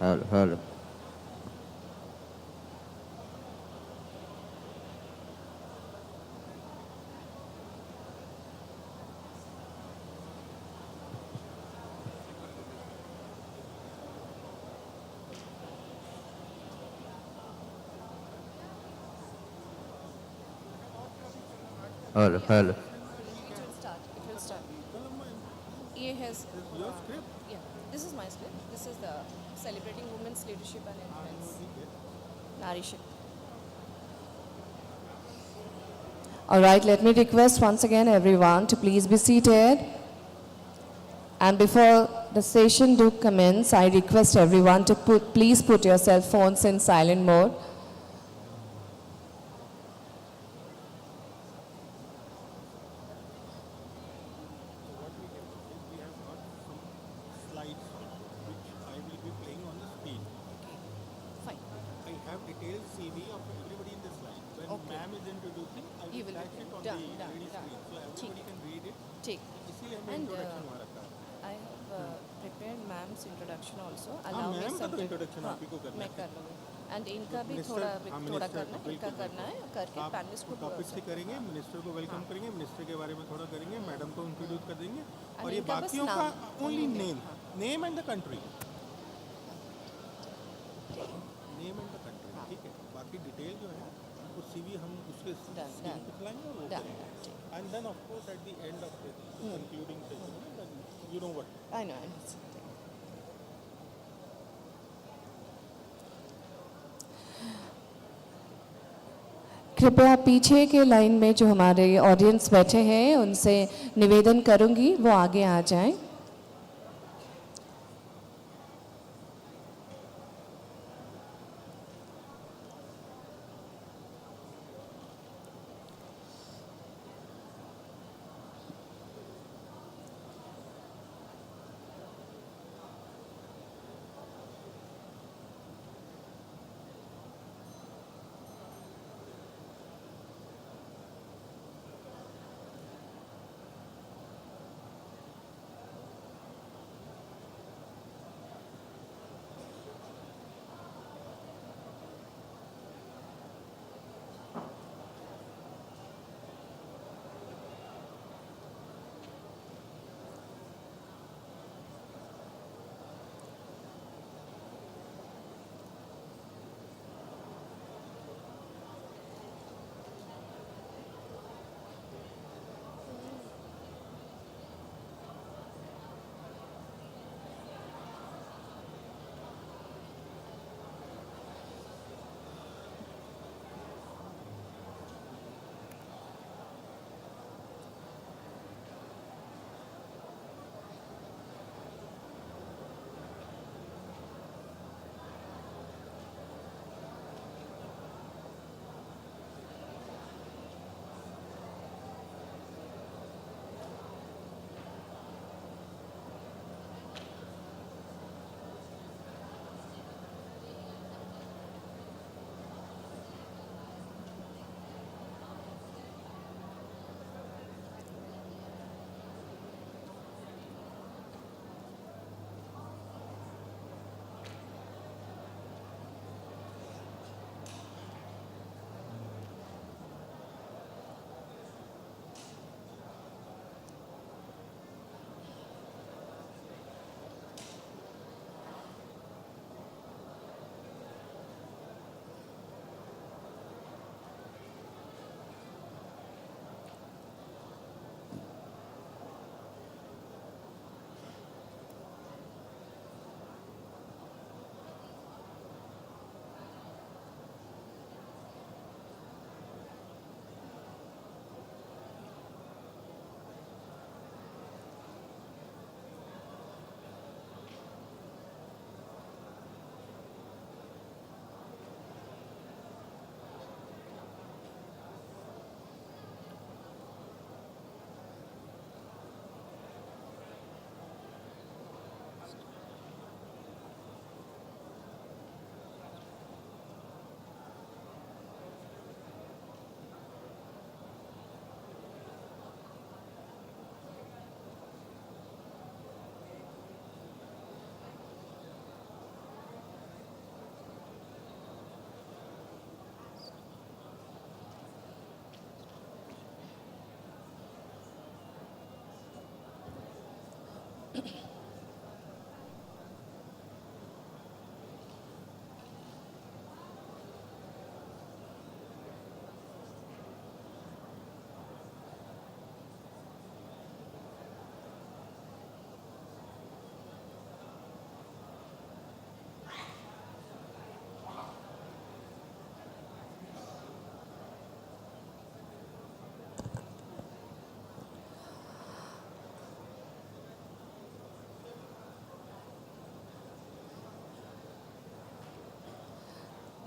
Hello, hello. Hello, hello. It will start. It will start. ये has your script? Yeah, this is my script. This is the celebrating women's leadership and influence. Nari Shakti. All right, let me request once again everyone to please be seated. And before the session do commence, I request everyone to please put your cell phones in silent mode. Slides which I will be playing on the screen. Okay, fine. I have detailed CV of everybody in the slide. When ma'am is introducing, I You will will flash be it on done, the done, lady done. screen so everybody can read it. ठीक. इसीलिए हमने And introduction वहाँ रखा है. I have prepared ma'am's introduction also. हाँ, Allow me ma'am का तो something. introduction आप ही को करना मैं है. कर लूँगी. And इनका भी Minister- थोड़ा हाँ, थोड़ा minister, करना है, इनका बिल्कुल, करना है करके आप पैनलिस्ट को टॉपिक से करेंगे, मिनिस्टर को वेलकम करेंगे, मिनिस्टर के बारे में थोड़ा करेंगे, मैडम को इंट्रोड्यूस कर देंगे और ये इनका बस बाकियों का नाम, only only name name, name and the country name and the country. ठीक है, बाकी डिटेल जो है वो सीवी हम उसके Done, स्क्रीन done. पे खिलाएंगे और वो Done, करेंगे. ठीक. And then of course at the end of the concluding session you know what. I know. कृपया पीछे के लाइन में जो हमारे ऑडियंस बैठे हैं उनसे निवेदन करूंगी वो आगे आ जाएं.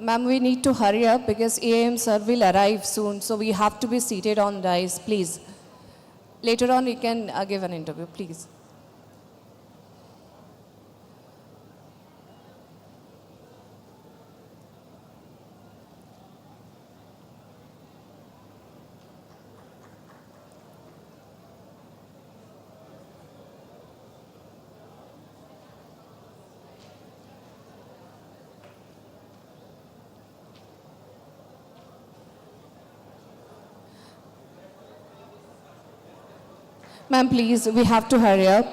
Ma'am, we need to hurry up because EAM sir will arrive soon, so we have to be seated on dais, please. Later on, you can give an interview, please. Ma'am, please, we have to hurry up.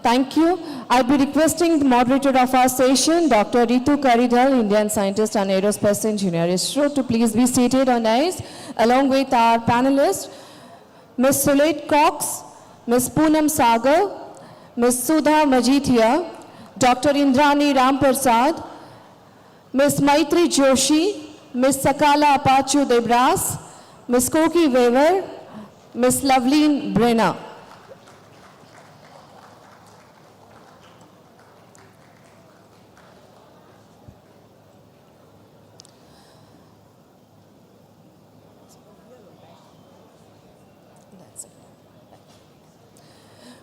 Thank you. I'll be requesting the moderator of our session, Dr. Ritu Karidhar, Indian scientist and aerospace engineer, ISRO, to please be seated on dais, along with our panelists, Ms. Sulet Cox, Ms. Poonam Sagar, Ms. Sudha Majithia, Dr. Indrani Ramprasad, Ms. Maitri Joshi, Ms. Sakala Apachu Debras, Ms. Koki Weaver, Ms. Loveleen Brenner.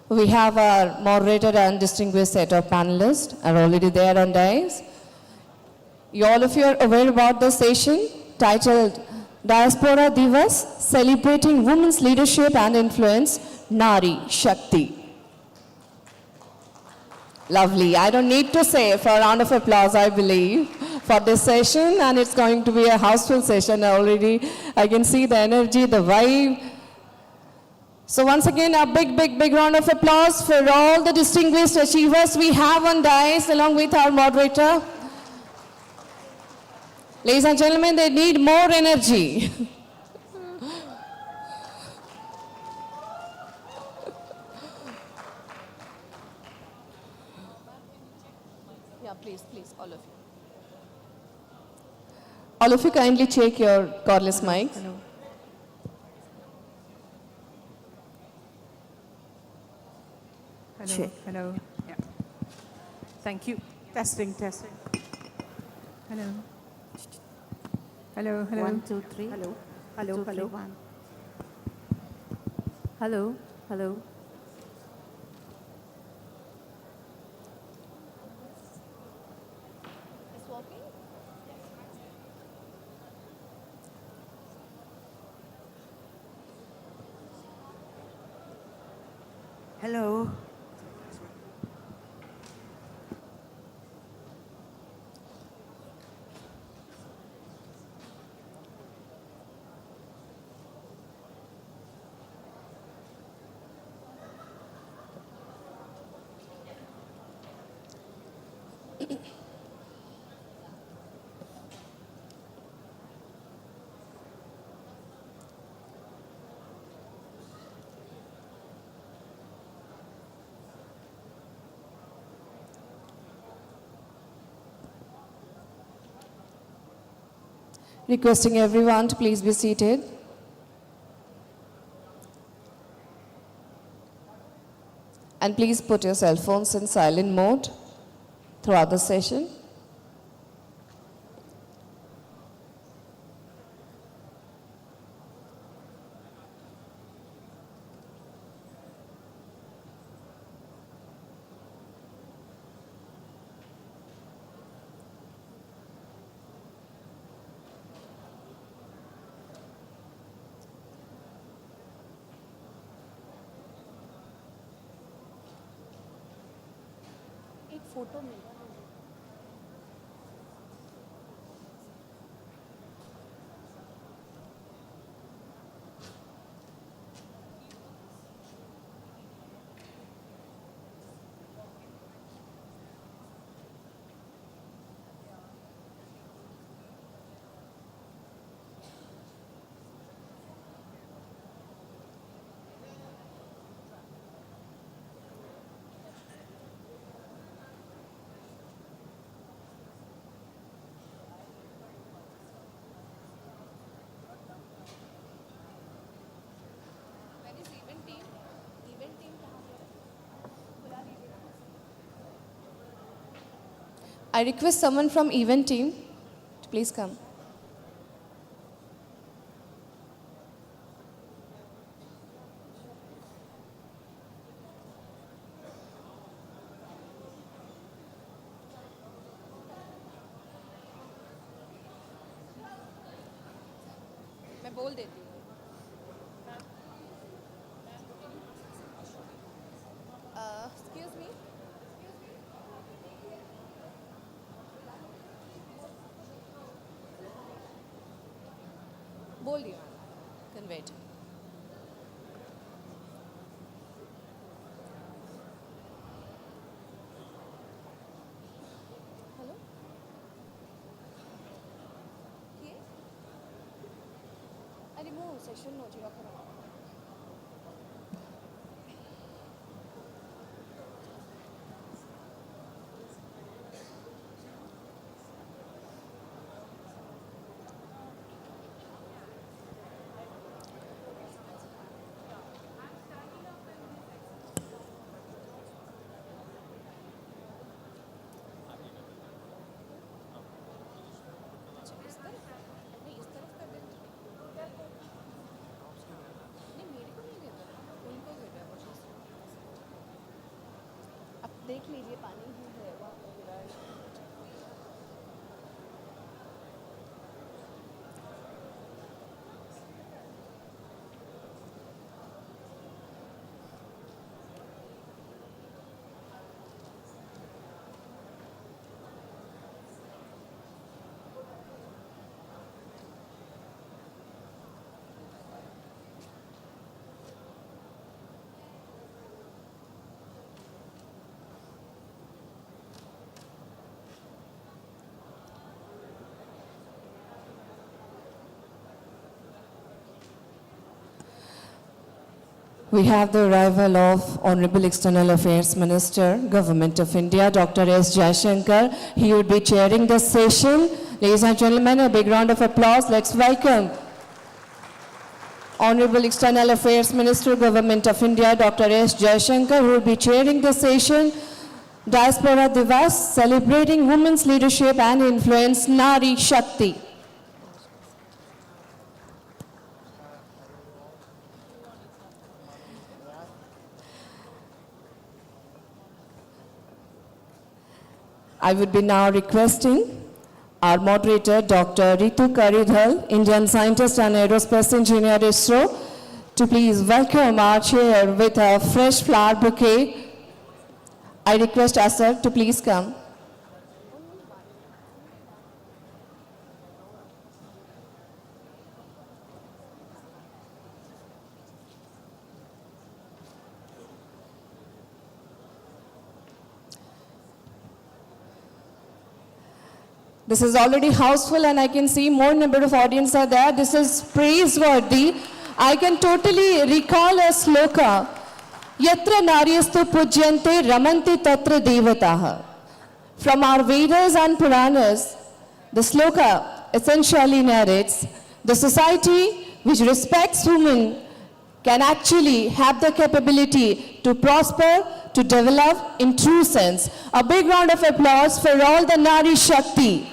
We have our moderator and distinguished set of panelists are already there on dais. All of you are aware about the session titled Diaspora Divas, Celebrating Women's Leadership and Influence, Nari, Shakti. Lovely. I don't need to say for a round of applause, I believe, for this session, and it's going to be a houseful session already. I can see the energy, the vibe. So once again, a big round of applause for all the distinguished achievers we have on dais along with our moderator. Ladies and gentlemen, they need more energy. Yeah, please, all of you. All of you kindly check your cordless mics. Hello. Hello. Check. Hello. Yeah. Thank you. Testing. Hello. Hello. 1, 2, 3. Hello. Hello. 2, 3, Hello. 1. Hello. Hello. Hello. Requesting everyone to please be seated. And please put your cell phones in silent mode throughout the session. I request someone from event team to Please come. मैं बोल देती हूँ. Excuse me. बोल दिया. Conveyed. Hello. किए? अरे वो session no जी रखो. देख लीजिए पानी ही है वहाँ पे गिरा है. We have the arrival of Honorable External Affairs Minister, Government of India, Dr. S. Jaishankar. He will be chairing the session. Ladies and gentlemen, a big round of applause. Let's welcome Honorable External Affairs Minister, Government of India, Dr. S. Jaishankar, who will be chairing the session. Diaspora Divas, celebrating women's leadership and Influence-Nari Shakti. I would be now requesting our moderator, Dr. Ritu Karidhal, Indian scientist and aerospace engineer ISRO, to please welcome our chair with a fresh flower bouquet. I request Asar to please come. This is already houseful and I can see more number of audience are there. This is praiseworthy. I can totally recall a sloka. Yatra naryastu pujyante ramanti tatra devataha. From our Vedas and Puranas, the sloka essentially narrates the society which respects women can actually have the capability to prosper, to develop in true sense. A big round of applause for all the Nari Shakti.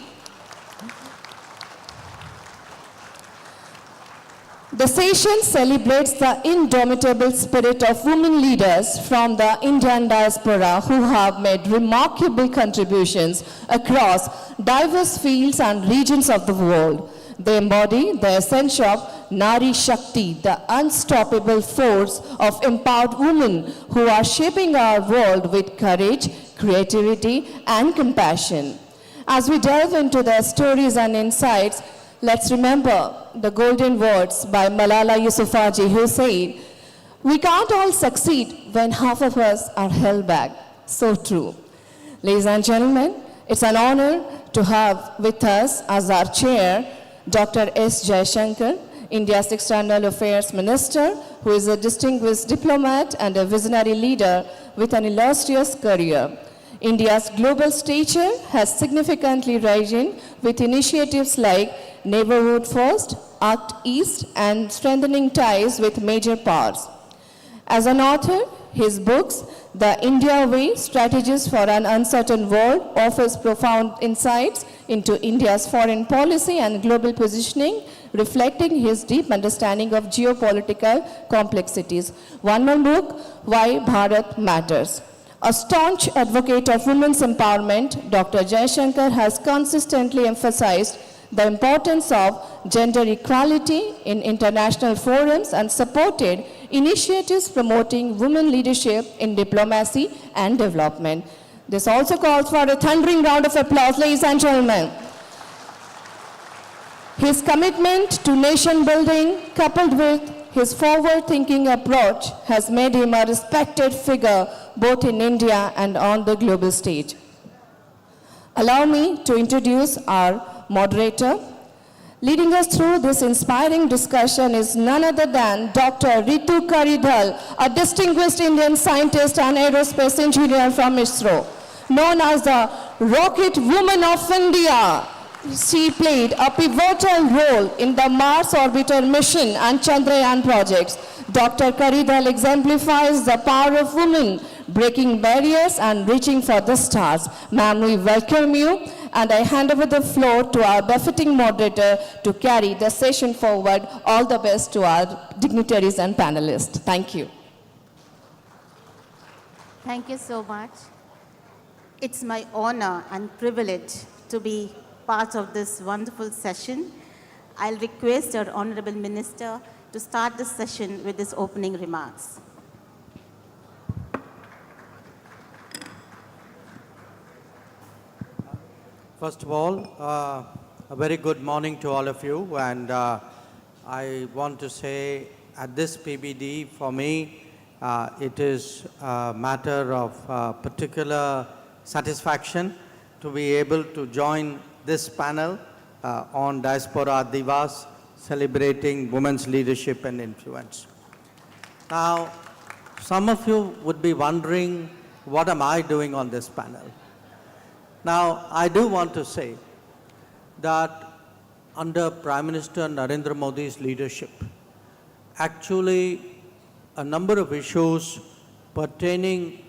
The session celebrates the indomitable spirit of women leaders from the Indian diaspora who have made remarkable contributions across diverse fields and regions of the world. They embody the essence of Nari Shakti, the unstoppable force of empowered women who are shaping our world with courage, creativity, and compassion. As we delve into their stories and insights, let's remember the golden words by Malala Yousafzai, who said, "We can't all succeed when half of us are held back." So true. Ladies and gentlemen, it's an honor to have with us as our chair, Dr. S. Jaishankar, India's External Affairs Minister, who is a distinguished diplomat and a visionary leader with an illustrious career. India's global stature has significantly risen with initiatives like Neighborhood First, Act East, and strengthening ties with major powers. As an author, His books, The India Way, Strategies for an Uncertain World, offers profound insights into India's foreign policy and global positioning, reflecting his deep understanding of geopolitical complexities. One more book, Why Bharat Matters. A staunch advocate of women's empowerment, Dr. Jaishankar has consistently emphasized the importance of gender equality in international forums and supported initiatives promoting women leadership in diplomacy and development. This also calls for a thundering round of applause, ladies and gentlemen. His commitment to nation building, coupled with his forward-thinking approach, has made him a respected figure both in India and on the global stage. Allow me to introduce our moderator. Leading us through this inspiring discussion is none other than Dr. Ritu Karidhal, a distinguished Indian scientist and aerospace engineer from ISRO. Known as the Rocket Woman of India, she played a pivotal role in the Mars Orbiter mission and Chandrayaan projects. Dr. Karidhal exemplifies the power of women, breaking barriers and reaching for the stars. Ma'am, we welcome you, and I hand over the floor to our befitting moderator to carry the session forward. All the best to our dignitaries and panelists. Thank you. Thank you so much. It's my honor and privilege to be part of this wonderful session. I'll request our Honorable Minister to start the session with his opening remarks. First of all, a very good morning to all of you, and I want to say at this PBD, for me, it is a matter of particular satisfaction to be able to join this panel on Diaspora Divas, celebrating women's leadership and influence. Now, some of you would be wondering, what am I doing on this panel? Now, I do want to say that under Prime Minister Narendra Modi's leadership, actually a number of issues pertaining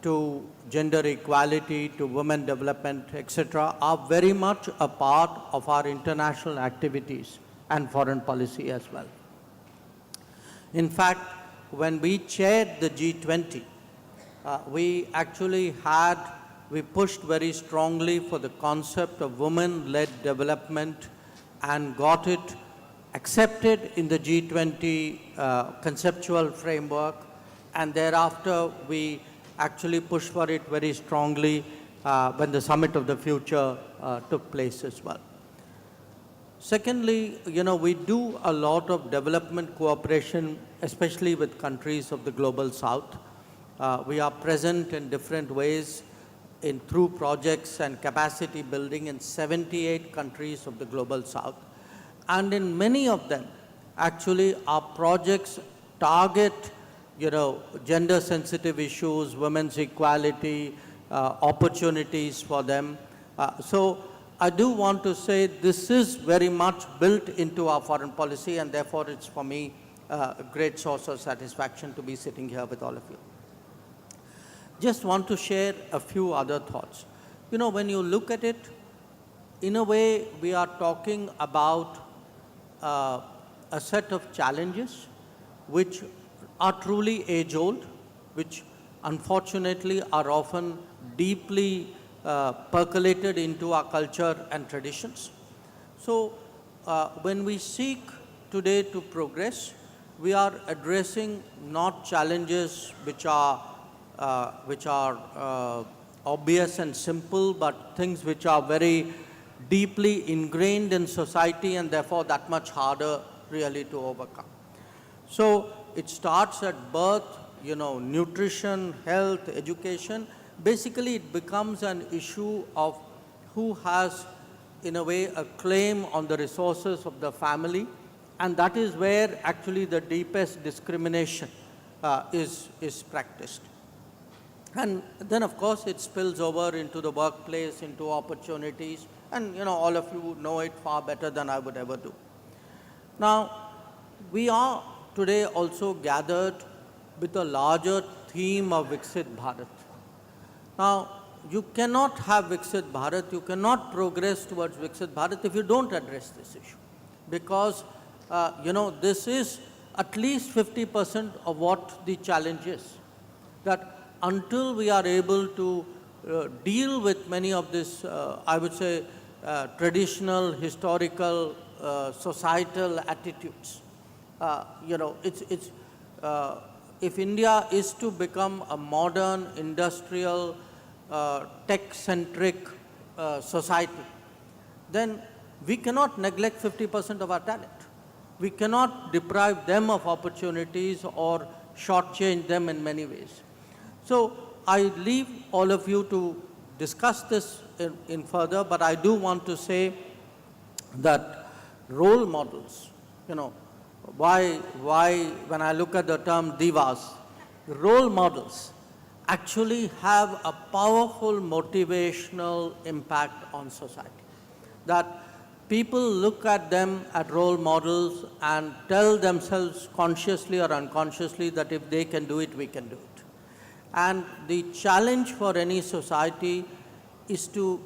to gender equality, to women development, etc., are very much a part of our international activities and foreign policy as well. In fact, when we chaired the G20, we pushed very strongly for the concept of women-led development and got it accepted in the G20 conceptual framework, and thereafter we actually pushed for it very strongly when the Summit of the Future took place as well. Secondly, we do a lot of development cooperation, especially with countries of the Global South. We are present in different ways through projects and capacity building in 78 countries of the Global South. And in many of them, actually, our projects target, gender-sensitive issues, women's equality, opportunities for them. So I do want to say this is very much built into our foreign policy, and therefore it's for me a great source of satisfaction to be sitting here with all of you. Just want to share a few other thoughts. When you look at it, in a way, we are talking about a set of challenges which are truly age-old, which unfortunately are often deeply percolated into our culture and traditions. So when we seek today to progress, we are addressing not challenges which are obvious and simple, but things which are very deeply ingrained in society and therefore that much harder really to overcome. So it starts at birth, nutrition, health, education. Basically, it becomes an issue of who has, in a way, a claim on the resources of the family, and that is where actually the deepest discrimination is practiced. And then, of course, it spills over into the workplace, into opportunities, and all of you know it far better than I would ever do. Now, we are today also gathered with a larger theme of Viksit Bharat. Now, you cannot have Viksit Bharat, you cannot progress towards Viksit Bharat if you don't address this issue. Because, this is at least 50% of what the challenge is. That until we are able to deal with many of these, I would say, traditional, historical, societal attitudes, if India is to become a modern, industrial, tech-centric society, then we cannot neglect 50% of our talent. We cannot deprive them of opportunities or shortchange them in many ways. So I leave all of you to discuss this in further, but I do want to say that role models, why when I look at the term Divas, role models actually have a powerful motivational impact on society. That people look at them as role models and tell themselves consciously or unconsciously that if they can do it, we can do it. And the challenge for any society is to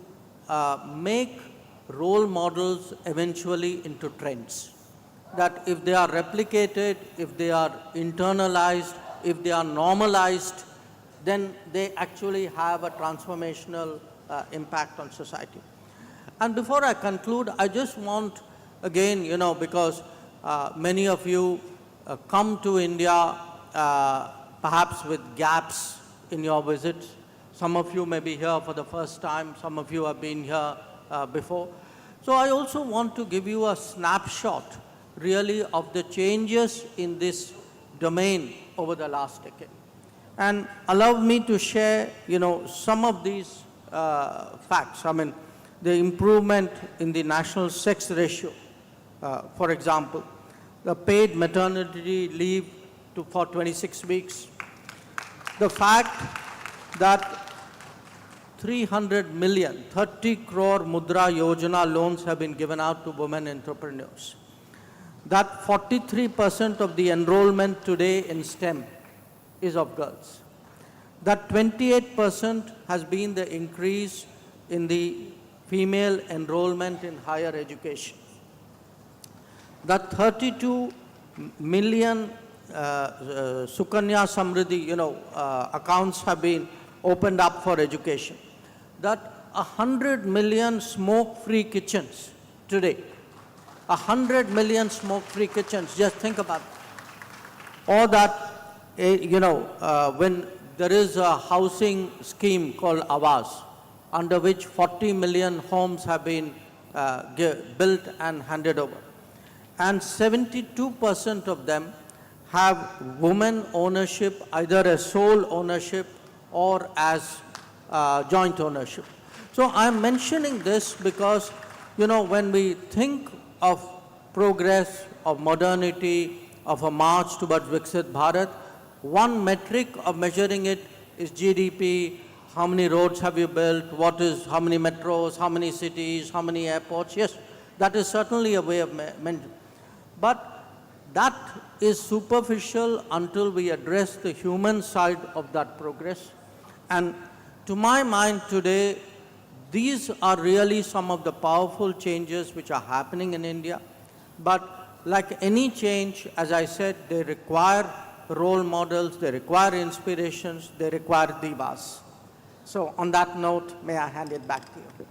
make role models eventually into trends. That if they are replicated, if they are internalized, if they are normalized, then they actually have a transformational impact on society. And before I conclude, I just want, again, because many of you come to India perhaps with gaps in your visits. Some of you may be here for the first time, some of you have been here before. So I also want to give you a snapshot really of the changes in this domain over the last decade. And allow me to share, some of these facts. I mean, the improvement in the national sex ratio, for example, the paid maternity leave for 26 weeks, the fact that 300 million, 30 crore Mudra Yojana loans have been given out to women entrepreneurs, that 43% of the enrollment today in STEM is of girls, that 28% has been the increase in the female enrollment in higher education, that 32 million Sukanya Samriddhi, accounts have been opened up for education, that 100 million smoke-free kitchens today, 100 million smoke-free kitchens, just think about it. Or that, when there is a housing scheme called Awas, under which 40 million homes have been built and handed over. And 72% of them have women ownership, either as sole ownership or as joint ownership. So I'm mentioning this because, when we think of progress, of modernity, of a march towards Viksit Bharat, one metric of measuring it is GDP, how many roads have you built, how many metros, how many cities, how many airports. Yes, that is certainly a way of measuring. But that is superficial until we address the human side of that progress. And to my mind today, these are really some of the powerful changes which are happening in India. But like any change, as I said, they require role models, they require inspirations, they require divas. So on that note, may I hand it back to you.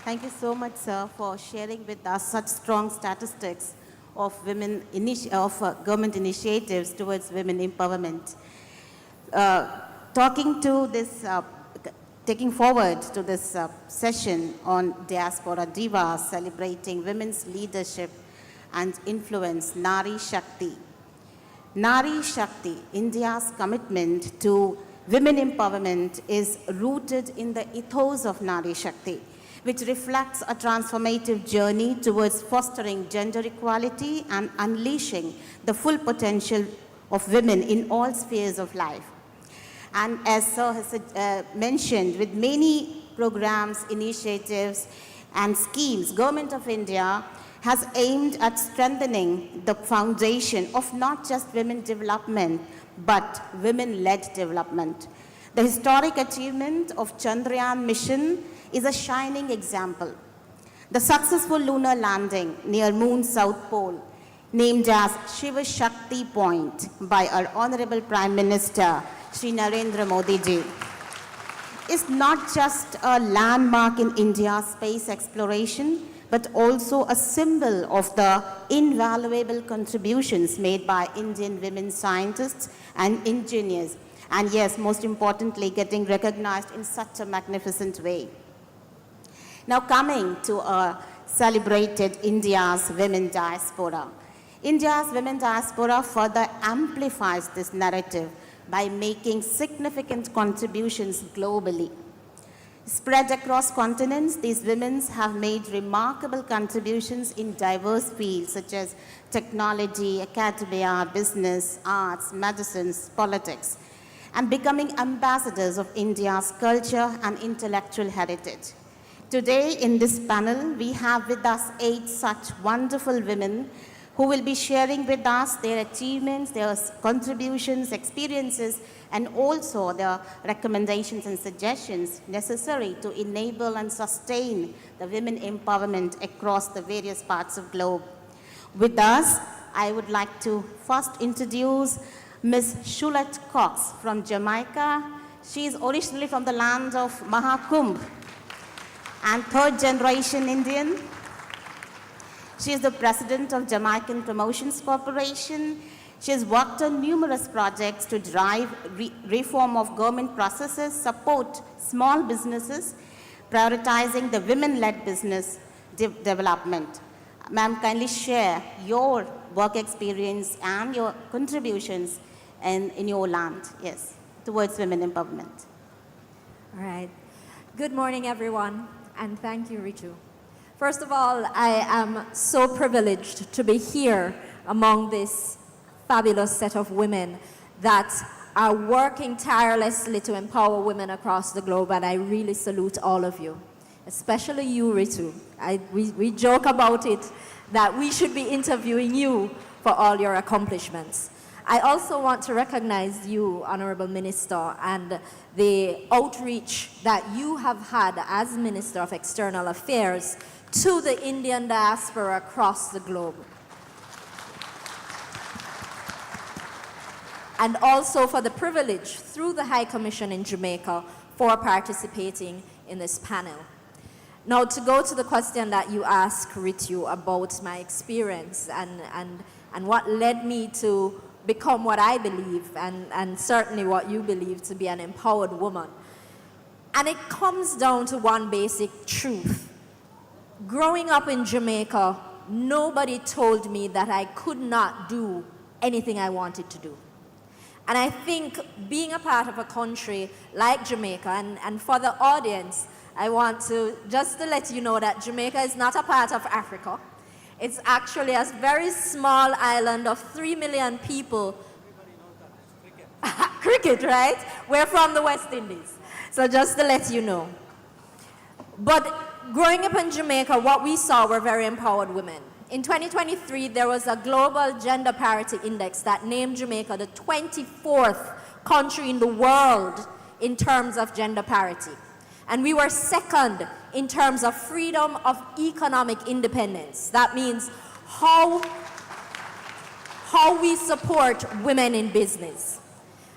Thank you so much, sir, for sharing with us such strong statistics of government initiatives towards women empowerment. Taking forward to this session on Diaspora Divas, celebrating women's leadership and influence, Nari Shakti. Nari Shakti, India's commitment to women empowerment, is rooted in the ethos of Nari Shakti, which reflects a transformative journey towards fostering gender equality and unleashing the full potential of women in all spheres of life. And as Sir has mentioned, with many programs, initiatives, and schemes, Government of India has aimed at strengthening the foundation of not just women development, but women-led development. The historic achievement of Chandrayaan mission is a shining example. The successful lunar landing near Moon's South Pole, named as Shiva Shakti Point by our Honorable Prime Minister, Shri Narendra Modi ji, is not just a landmark in India's space exploration, but also a symbol of the invaluable contributions made by Indian women scientists and engineers. And yes, most importantly, getting recognized in such a magnificent way. Now coming to a celebrated India's women diaspora. India's women diaspora further amplifies this narrative by making significant contributions globally. Spread across continents, these women have made remarkable contributions in diverse fields such as technology, academia, business, arts, medicines, politics, and becoming ambassadors of India's culture and intellectual heritage. Today in this panel, we have with us 8 such wonderful women who will be sharing with us their achievements, their contributions, experiences, and also the recommendations and suggestions necessary to enable and sustain the women empowerment across the various parts of the globe. With us, I would like to first introduce Ms. Shulet Cox from Jamaica. She is originally from the land of Mahakumbh and 3rd generation Indian. She is the president of Jamaican Promotions Corporation. She has worked on numerous projects to drive reform of government processes, support small businesses, prioritizing the women-led business development. Ma'am, kindly share your work experience and your contributions in your land, yes, towards women empowerment. All right. Good morning, everyone, and thank you, Ritu. First of all, I am so privileged to be here among this fabulous set of women that are working tirelessly to empower women across the globe, and I really salute all of you, especially you, Ritu. We joke about it that we should be interviewing you for all your accomplishments. I also want to recognize you, Honorable Minister, and the outreach that you have had as Minister of External Affairs to the Indian diaspora across the globe. And also for the privilege through the High Commission in Jamaica for participating in this panel. Now, to go to the question that you asked, Ritu, about my experience and what led me to become what I believe and certainly what you believe to be an empowered woman. And it comes down to one basic truth. Growing up in Jamaica, nobody told me that I could not do anything I wanted to do. And I think being a part of a country like Jamaica, and for the audience, I want to just to let you know that Jamaica is not a part of Africa. It's actually a very small island of 3 million people. Cricket, right? We're from the West Indies. So just to let you know. But growing up in Jamaica, what we saw were very empowered women. In 2023, there was a global gender parity index that named Jamaica the 24th country in the world in terms of gender parity. And we were second in terms of freedom of economic independence. That means how we support women in business.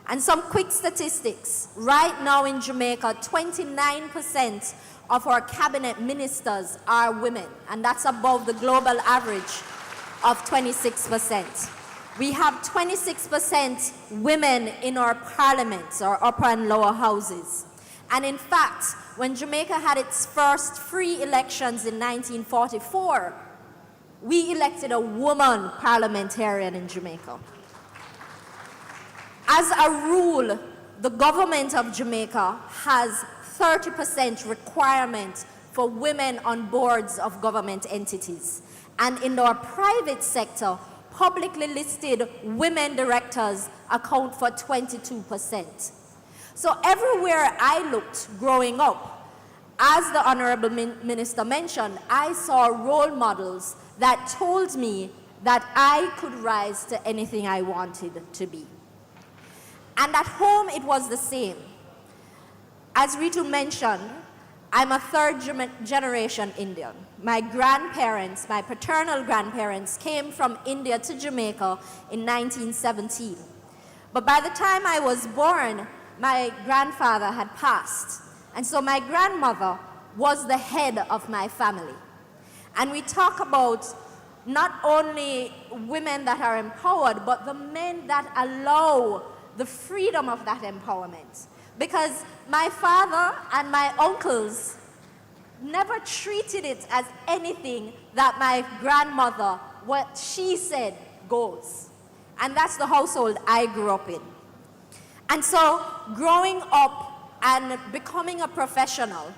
And some quick statistics. Right now in Jamaica, 29% of our cabinet ministers are women, and that's above the global average of 26%. We have 26% women in our parliaments, our upper and lower houses. And in fact, when Jamaica had its first free elections in 1944, we elected a woman parliamentarian in Jamaica. As a rule, the government of Jamaica has 30% requirement for women on boards of government entities. And in our private sector, publicly listed women directors account for 22%. So everywhere I looked growing up, as the Honorable Minister mentioned, I saw role models that told me that I could rise to anything I wanted to be. And at home, it was the same. As Ritu mentioned, I'm a third generation Indian. My grandparents, my paternal grandparents, came from India to Jamaica in 1917. But by the time I was born, my grandfather had passed. And so my grandmother was the head of my family. And we talk about not only women that are empowered, but the men that allow the freedom of that empowerment. Because my father and my uncles never treated it as anything that my grandmother, what she said, goes. And that's the household I grew up in. And so growing up and becoming a professional,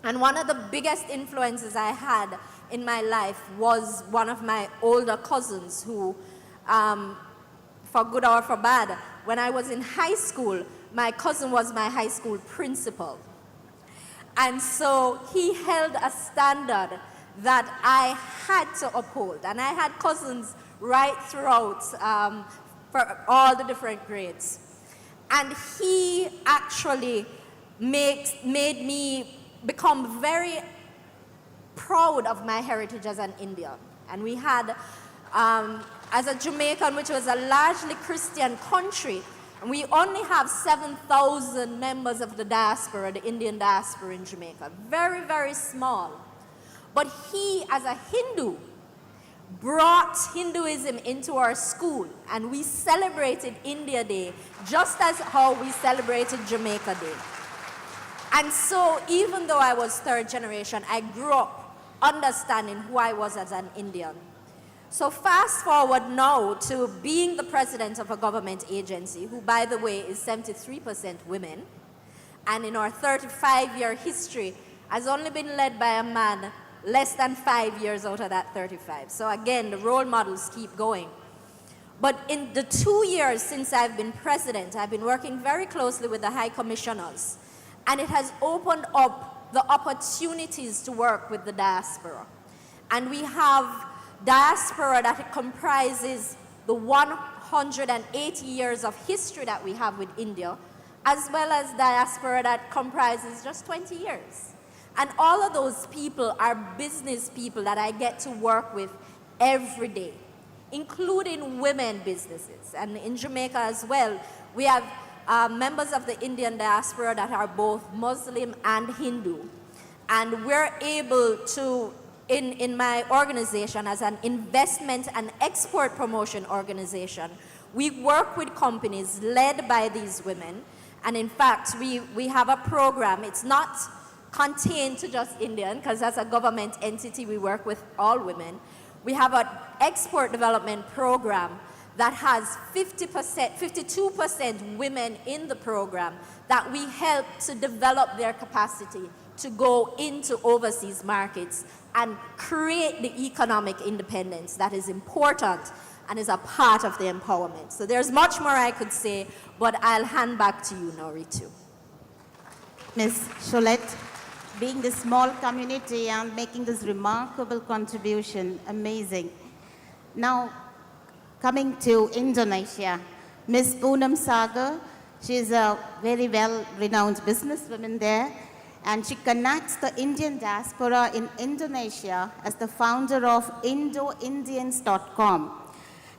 and one of the biggest influences I had in my life was one of my older cousins who, for good or for bad, when I was in high school, my cousin was my high school principal. And so he held a standard that I had to uphold. And I had cousins right throughout for all the different grades. And he actually made me become very proud of my heritage as an Indian. And we had, as a Jamaican, which was a largely Christian country, and we only have 7,000 members of the diaspora, the Indian diaspora in Jamaica. Very, very small. But he, as a Hindu, brought Hinduism into our school, and we celebrated India Day just as how we celebrated Jamaica Day. And so even though I was third generation, I grew up understanding who I was as an Indian. So fast forward now to being the president of a government agency, who, by the way, is 73% women, and in our 35-year history has only been led by a man less than 5 years out of that 35. So again, the role models keep going. But in the 2 years since I've been president, I've been working very closely with the high commissioners, and it has opened up the opportunities to work with the diaspora. And we have diaspora that comprises the 180 years of history that we have with India, as well as diaspora that comprises just 20 years. And all of those people are business people that I get to work with every day, including women businesses. And in Jamaica as well, we have members of the Indian diaspora that are both Muslim and Hindu. And we're able to, in my organization as an investment and export promotion organization, we work with companies led by these women. And in fact, we have a program. It's not contained to just Indian, because as a government entity, we work with all women. We have an export development program that has 52% women in the program that we help to develop their capacity to go into overseas markets and create the economic independence that is important and is a part of the empowerment. So there's much more I could say, but I'll hand back to you now, Ritu. Ms. Sholette, being this small community and making this remarkable contribution, amazing. Now, coming to Indonesia, Ms. Poonam Sagar, she is a very well-renowned businesswoman there, and she connects the Indian diaspora in Indonesia as the founder of IndoIndians.com,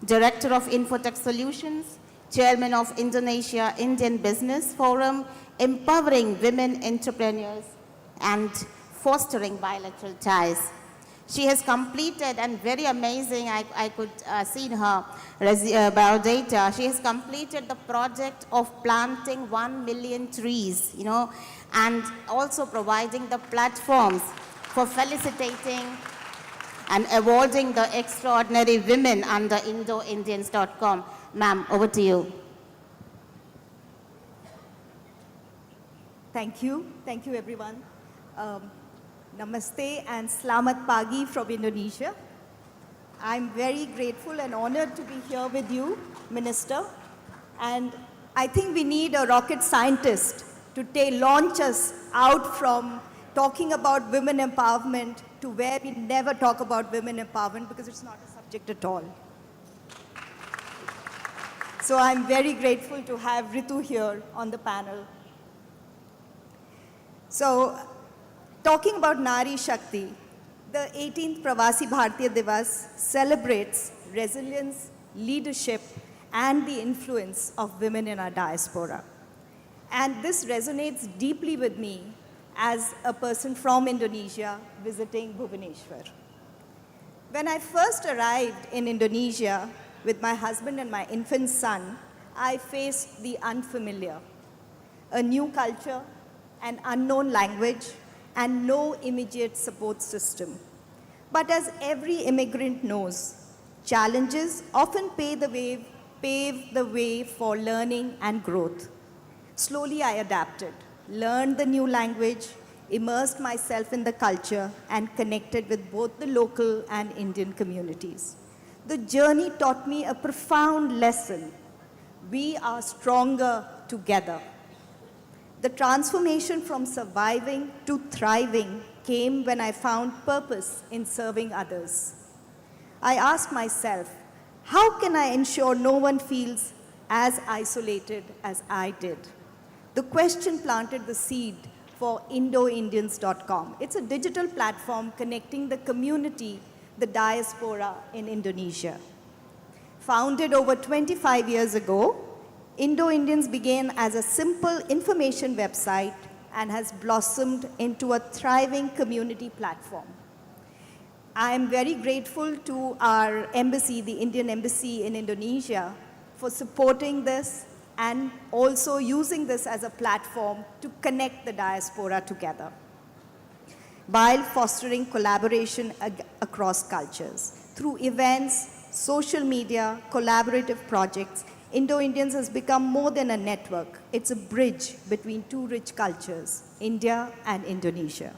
Director of Infotech Solutions, Chairman of Indonesia Indian Business Forum, empowering women entrepreneurs and fostering bilateral ties. She has completed, and very amazing, I could see in her biodata, she has completed the project of planting 1 million trees, and also providing the platforms for felicitating and awarding the extraordinary women under IndoIndians.com. Ma'am, over to you. Thank you. Thank you, everyone. Namaste and Selamat Pagi from Indonesia. I'm very grateful and honored to be here with you, Minister. And I think we need a rocket scientist to launch us out from talking about women empowerment to where we never talk about women empowerment because it's not a subject at all. So I'm very grateful to have Ritu here on the panel. So, talking about Nari Shakti, the 18th Pravsi Bharatiya Divas celebrates resilience, leadership, and the influence of women in our diaspora. And this resonates deeply with me as a person from Indonesia visiting Bhubaneswar. When I first arrived in Indonesia with my husband and my infant son, I faced the unfamiliar, a new culture, an unknown language, and no immediate support system. But as every immigrant knows, challenges often pave the way for learning and growth. Slowly I adapted, learned the new language, immersed myself in the culture, and connected with both the local and Indian communities. The journey taught me a profound lesson. We are stronger together. The transformation from surviving to thriving came when I found purpose in serving others. I asked myself, how can I ensure no one feels as isolated as I did? The question planted the seed for IndoIndians.com. It's a digital platform connecting the community, the diaspora in Indonesia. Founded over 25 years ago, Indo-Indians began as a simple information website and has blossomed into a thriving community platform. I am very grateful to our embassy, the Indian Embassy in Indonesia, for supporting this and also using this as a platform to connect the diaspora together, while fostering collaboration across cultures. Through events, social media, collaborative projects, Indo-Indians has become more than a network. It's a bridge between two rich cultures, India and Indonesia.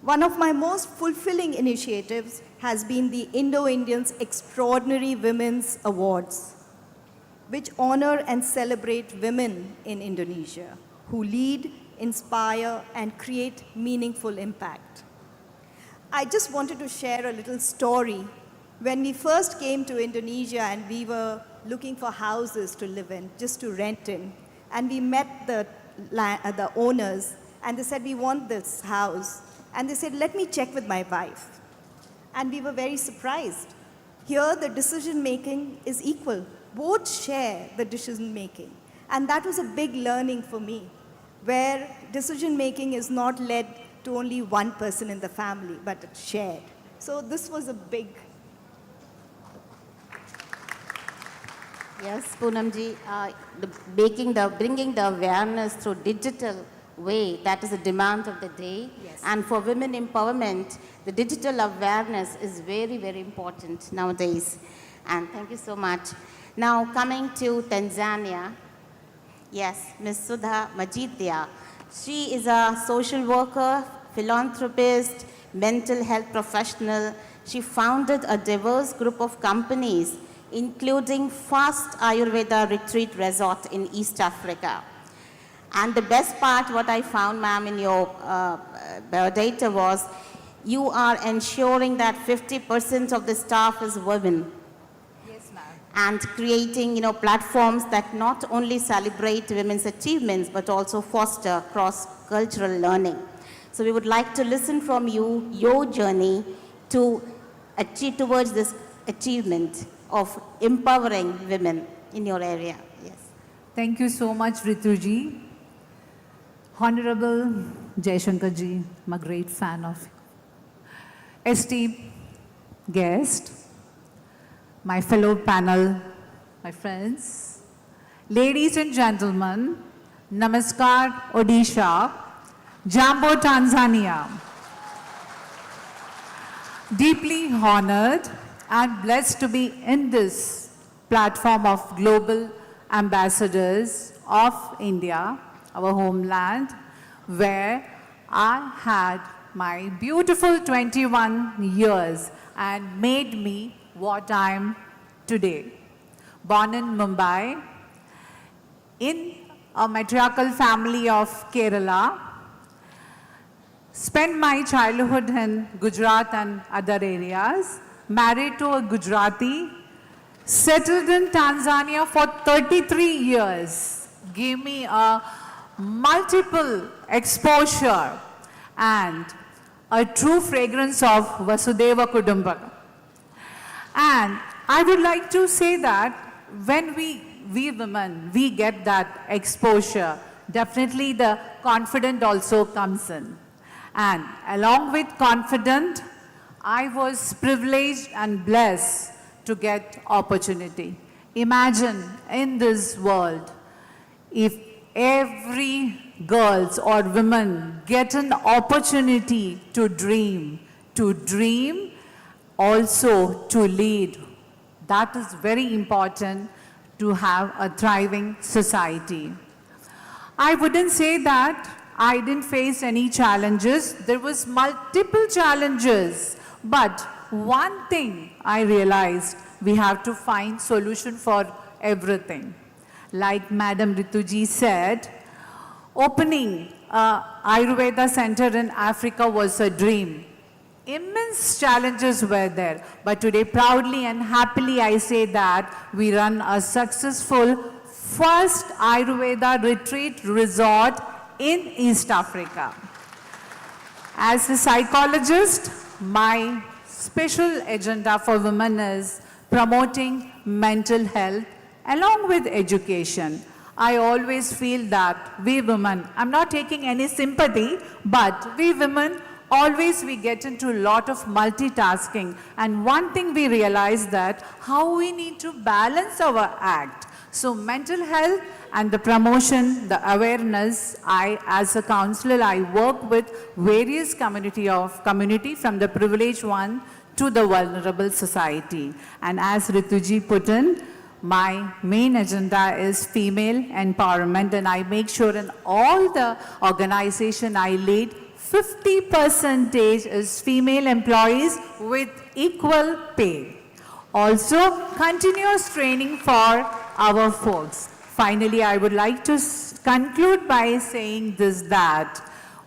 One of my most fulfilling initiatives has been the Indo-Indians Extraordinary Women's Awards, which honor and celebrate women in Indonesia who lead, inspire, and create meaningful impact. I just wanted to share a little story. When we first came to Indonesia and we were looking for houses to live in, just to rent in, and we met the owners, and they said, we want this house. And they said, let me check with my wife. And we were very surprised. Here, the decision-making is equal. Both share the decision-making. And that was a big learning for me, where decision-making is not led to only one person in the family, but it's shared. So this was a big... Yes, Poonamji, bringing the awareness through digital way, that is a demand of the day. Yes. And for women empowerment, the digital awareness is very, very important nowadays. And thank you so much. Now coming to Tanzania, yes, Ms. Sudha Majidya. She is a social worker, philanthropist, mental health professional. She founded a diverse group of companies, including Fast Ayurveda Retreat Resort in East Africa. And the best part, what I found, ma'am, in your biodata was, you are ensuring that 50% of the staff is women. Yes, ma'am. And creating, platforms that not only celebrate women's achievements, but also foster cross-cultural learning. So we would like to listen from you, your journey to achieve towards this achievement of empowering women in your area. Yes. Thank you so much, Rituji. Honorable Jaishankar ji, I'm a great fan of you. Esteemed guest, my fellow panel, my friends, ladies and gentlemen, Namaskar, Odisha, Jambo, Tanzania. Deeply honored and blessed to be in this platform of global ambassadors of India, our homeland, where I had my beautiful 21 years and made me what I am today. Born in Mumbai, in a matriarchal family of Kerala, Spent my childhood in Gujarat and other areas. Married to a Gujarati. Settled in Tanzania for 33 years. Gave me a multiple exposure and a true fragrance of Vasudeva Kudumbakam. And I would like to say that when we women, we get that exposure, definitely the confidence also comes in. And along with confidence, I was privileged and blessed to get opportunity. Imagine in this world, if every girls or women get an opportunity to dream also to lead. That is very important to have a thriving society. I wouldn't say that I didn't face any challenges. There was multiple challenges. But one thing I realized, we have to find solution for everything. Like Madam Rituji said, opening Ayurveda center in Africa was a dream. Immense challenges were there, but today proudly and happily I say that we run a successful first Ayurveda retreat resort in East Africa. As a psychologist, my special agenda for women is promoting mental health along with education. I always feel that we women, I'm not taking any sympathy, but we women always we get into a lot of multitasking, and one thing we realize that how we need to balance our act. So mental health and the promotion, the awareness, I as a counselor, I work with various community from the privileged one to the vulnerable society. And as Rituji put in, my main agenda is female empowerment, and I make sure in all the organization I lead, 50% is female employees with equal pay. Also, continuous training for our folks. Finally, I would like to conclude by saying this, that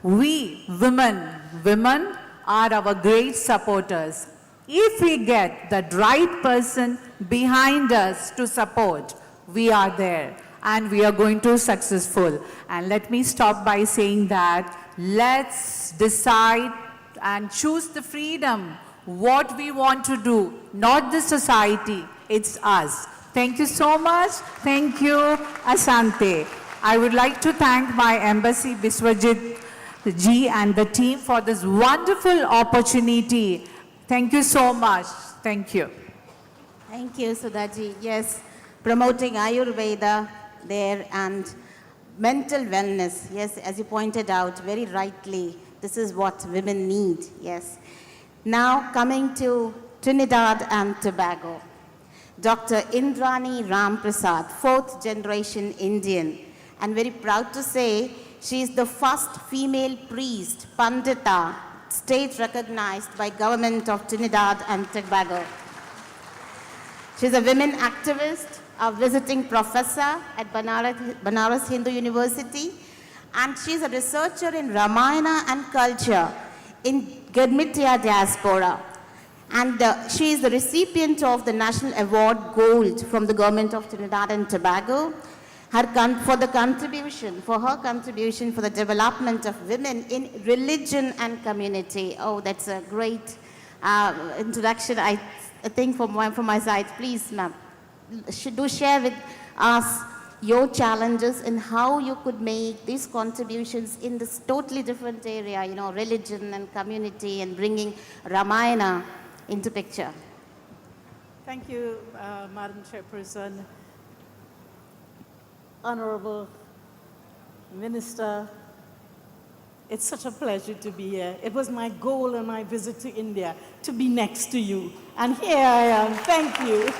we women are our great supporters. If we get the right person behind us to support, we are there and we are going to successful. And let me stop by saying that let's decide and choose the freedom, what we want to do, not the society, it's us. Thank you so much. Thank you, Asante. I would like to thank my embassy, Biswajit ji, and the team for this wonderful opportunity. Thank you so much. Thank you. Thank you, Sudhaji. Yes, promoting Ayurveda there and mental wellness. Yes, as you pointed out very rightly, this is what women need. Yes. Now coming to Trinidad and Tobago. Dr. Indrani Ramprasad, 4th generation Indian, and very proud to say she is the first female priest, Pandita, state recognized by government of Trinidad and Tobago. She's a women activist, a visiting professor at Banaras Hindu University, and she's a researcher in Ramayana and culture in Bharatiya Diaspora. And she is the recipient of the National Award Gold from the government of Trinidad and Tobago for her contribution for the development of women in religion and community. Oh, that's a great introduction, I think, from my side. Please, ma'am, do share with us your challenges and how you could make these contributions in this totally different area, you know, religion and community, and bringing Ramayana into picture. Thank you, Madam Chairperson. Honorable Minister, it's such a pleasure to be here. It was my goal on my visit to India to be next to you. And here I am. Thank you.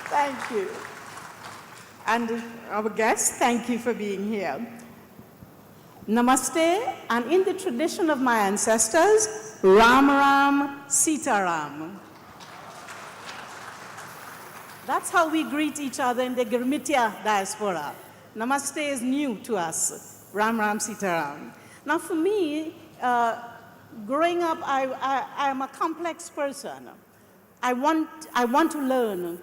Thank you. And our guests, thank you for being here. Namaste, and in the tradition of my ancestors, Ram Ram, Sita Ram. That's how we greet each other in the Bharatiya Diaspora. Namaste is new to us. Ram Ram, Sita Ram. Now, for me, growing up, I am a complex person. I want to learn.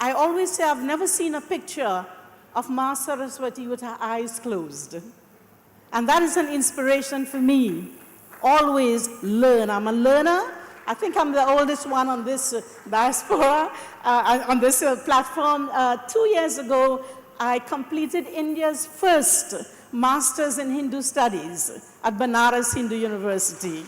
I always say I've never seen a picture of Ma Saraswati with her eyes closed. And that is an inspiration for me. Always learn. I'm a learner. I think I'm the oldest one on this diaspora, on this platform. 2 years ago, I completed India's first Master's in Hindu Studies at Banaras Hindu University.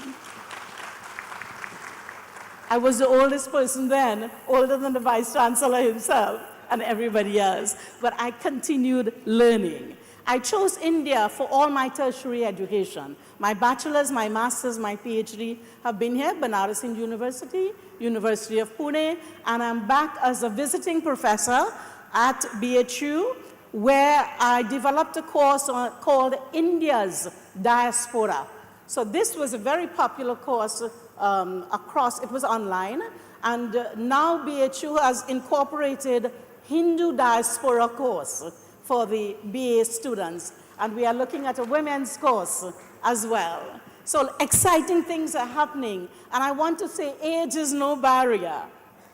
I was the oldest person then, older than the Vice Chancellor himself and everybody else, but I continued learning. I chose India for all my tertiary education. My bachelor's, my master's, my PhD have been here, Banaras Hindu University, University of Pune, and I'm back as a visiting professor at BHU, where I developed a course called India's Diaspora. So this was a very popular course it was online, and now BHU has incorporated Hindu Diaspora course for the BA students, and we are looking at a women's course as well. So exciting things are happening, and I want to say age is no barrier.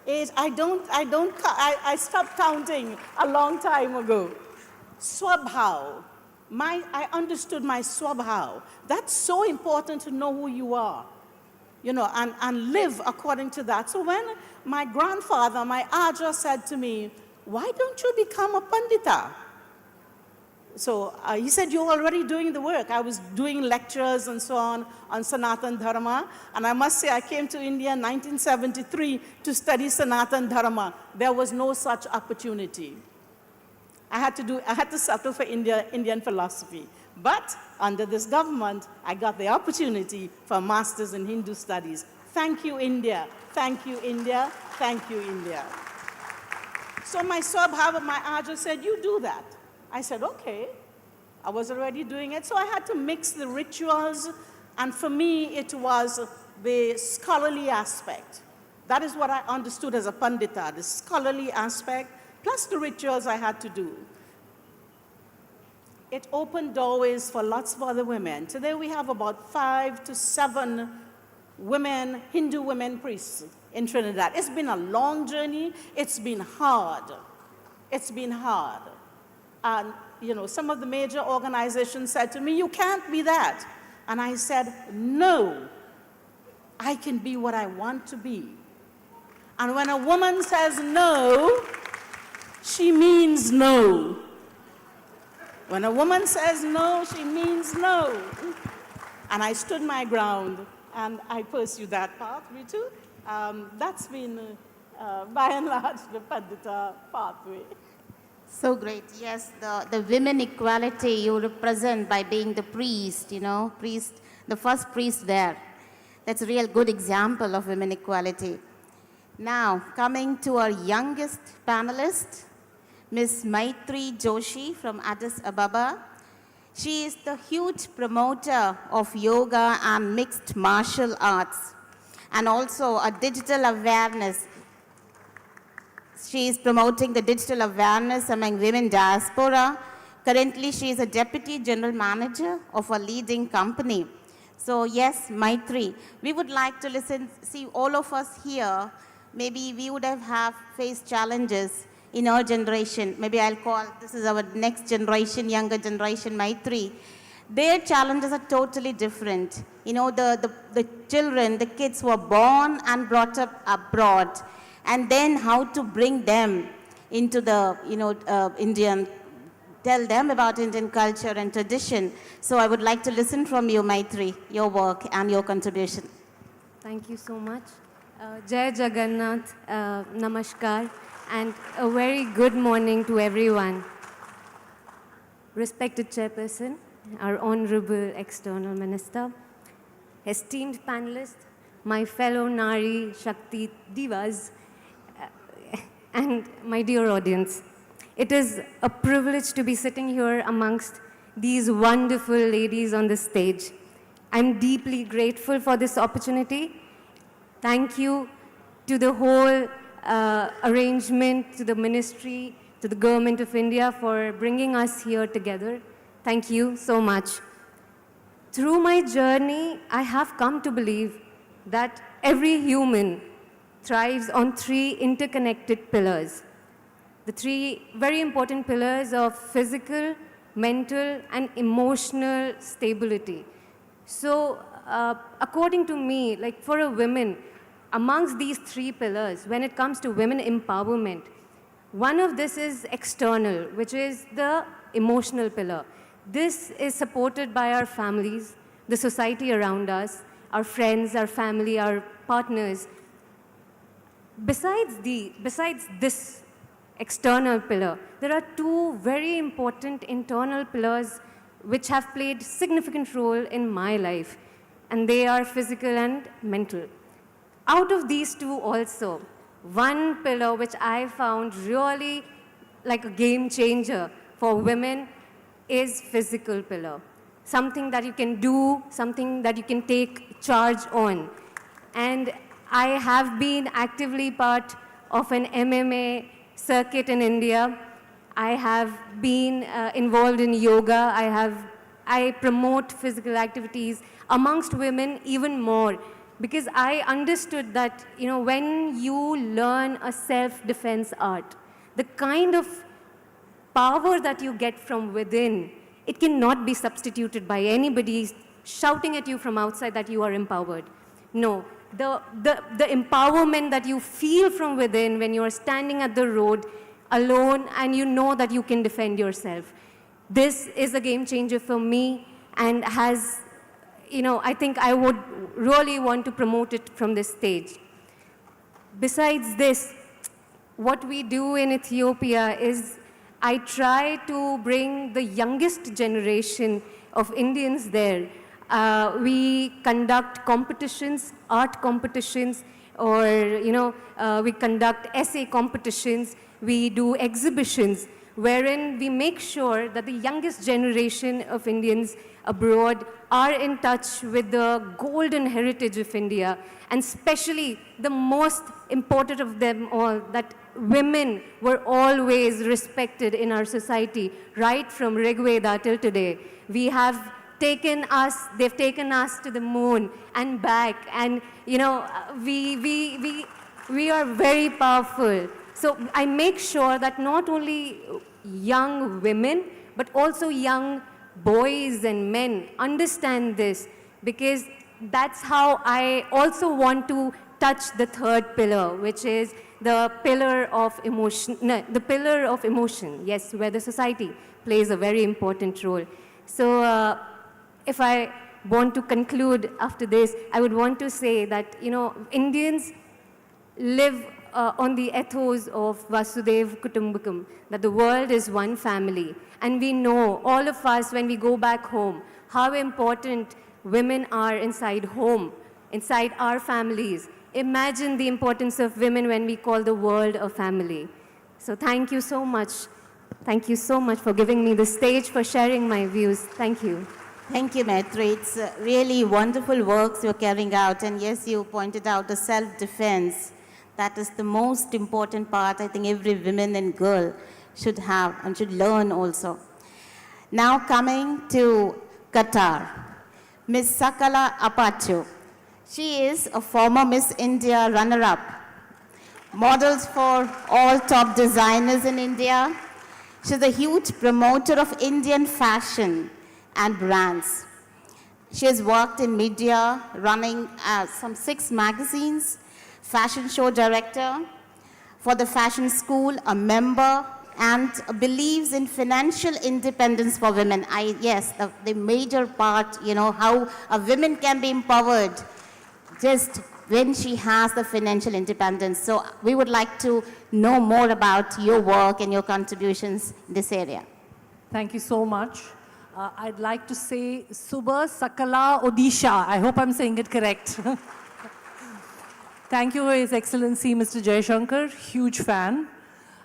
Age, I stopped counting a long time ago. Swabhav, I understood my swabhav. That's so important to know who you are, you know, and live according to that. So when my grandfather, my Aja, said to me, why don't you become a Pandita? So he said, you're already doing the work. I was doing lectures and so on Sanatan Dharma. And I must say, I came to India in 1973 to study Sanatan Dharma. There was no such opportunity. I had to settle for Indian philosophy. But under this government, I got the opportunity for a master's in Hindu studies. Thank you, India. Thank you, India. Thank you, India. So my Swabhava, my Aja said, you do that. I said, okay. I was already doing it. So I had to mix the rituals. And for me, it was the scholarly aspect. That is what I understood as a Pandita, the scholarly aspect, plus the rituals I had to do. It opened doorways for lots of other women. Today we have about 5 to 7 women, Hindu women priests in Trinidad. It's been a long journey. It's been hard. It's been hard. And, you know, some of the major organizations said to me, you can't be that. And I said, no, I can be what I want to be. And when a woman says no, she means no. When a woman says no, she means no. And I stood my ground, and I pursued that path, me too. That's been, by and large, the Pandita pathway. So great. Yes, the women equality you represent by being the priest, you know, the first priest there. That's a real good example of women equality. Now, coming to our youngest panelist, Ms. Maitri Joshi from Addis Ababa. She is the huge promoter of yoga and mixed martial arts, and also a digital awareness. She is promoting the digital awareness among women diaspora. Currently, she is a deputy general manager of a leading company. So yes, Maitri, we would like to listen, see all of us here, maybe we would have faced challenges in our generation. Maybe I'll call, this is our next generation, younger generation, Maitri. Their challenges are totally different. You know, the children, the kids who are born and brought up abroad, and then how to bring them into the, you know, Indian, tell them about Indian culture and tradition. So I would like to listen from you, Maitri, your work and your contribution. Thank you so much. Jai Jagannath, Namaskar, and a very good morning to everyone. Respected Chairperson, our Honorable External Minister, esteemed panelists, my fellow Nari, Shakti, Divas, and my dear audience. It is a privilege to be sitting here amongst these wonderful ladies on the stage. I'm deeply grateful for this opportunity. Thank you to the whole arrangement, to the ministry, to the Government of India for bringing us here together. Thank you so much. through my journey, I have come to believe that every human thrives on three interconnected pillars. The three very important pillars of physical, mental, and emotional stability. So, according to me, like for a woman, amongst these three pillars, when it comes to women empowerment, one of this is external, which is the emotional pillar. This is supported by our families, the society around us, our friends, our family, our partners. Besides this external pillar, there are two very important internal pillars which have played significant role in my life, and they are physical and mental. Out of these two also, one pillar which I found really like a game changer for women is physical pillar. Something that you can do, something that you can take charge on. And I have been actively part of an MMA circuit in India. I have been involved in yoga. I promote physical activities amongst women even more, because I understood that, when you learn a self-defense art, the kind of power that you get from within, it cannot be substituted by anybody shouting at you from outside that you are empowered. No, the empowerment that you feel from within when you are standing at the road alone and you know that you can defend yourself. This is a game changer for me and has, I think I would really want to promote it from this stage. Besides this, what we do in Ethiopia is I try to bring the youngest generation of Indians there. We conduct competitions, art competitions, or we conduct essay competitions. We do exhibitions wherein we make sure that the youngest generation of Indians abroad are in touch with the golden heritage of India, and especially the most important of them all, that women were always respected in our society, right from Rigveda till today. They've taken us to the moon and back, and we are very powerful. So I make sure that not only young women, but also young boys and men understand this, because that's how I also want to touch the third pillar, which is the pillar of emotion, yes, where the society plays a very important role. So if I want to conclude after this, I would want to say that, Indians live on the ethos of Vasudev Kutumbakam, that the world is one family. And we know, all of us, when we go back home, how important women are inside home, inside our families. Imagine the importance of women when we call the world a family. So thank you so much. Thank you so much for giving me the stage, for sharing my views. Thank you. Thank you, Maitri. It's really wonderful works you're carrying out. And yes, you pointed out the self-defense. That is the most important part I think every woman and girl should have and should learn also. Now coming to Qatar, Ms. Sakala Apachu. She is a former Miss India runner-up, models for all top designers in India. She's a huge promoter of Indian fashion and brands. She has worked in media, running some 6 magazines, fashion show director for the fashion school, a member, and believes in financial independence for women. The major part, how a woman can be empowered just when she has the financial independence. So we would like to know more about your work and your contributions in this area. Thank you so much. I'd like to say Subha Sakala Odisha. I hope I'm saying it correct. Thank you, His Excellency Mr. Jaishankar, huge fan.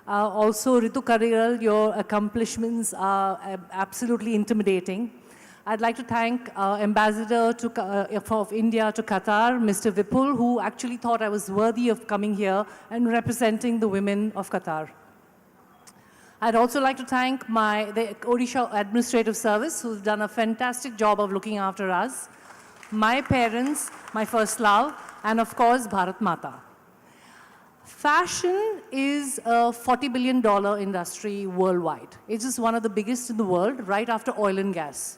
Also, Ritu Karigal, your accomplishments are absolutely intimidating. I'd like to thank Ambassador of India to Qatar, Mr. Vipul, who actually thought I was worthy of coming here and representing the women of Qatar. I'd also like to thank the Odisha Administrative Service, who's done a fantastic job of looking after us, my parents, my first love, and of course, Bharat Mata. Fashion is a $40 billion industry worldwide. It's just one of the biggest in the world, right after oil and gas.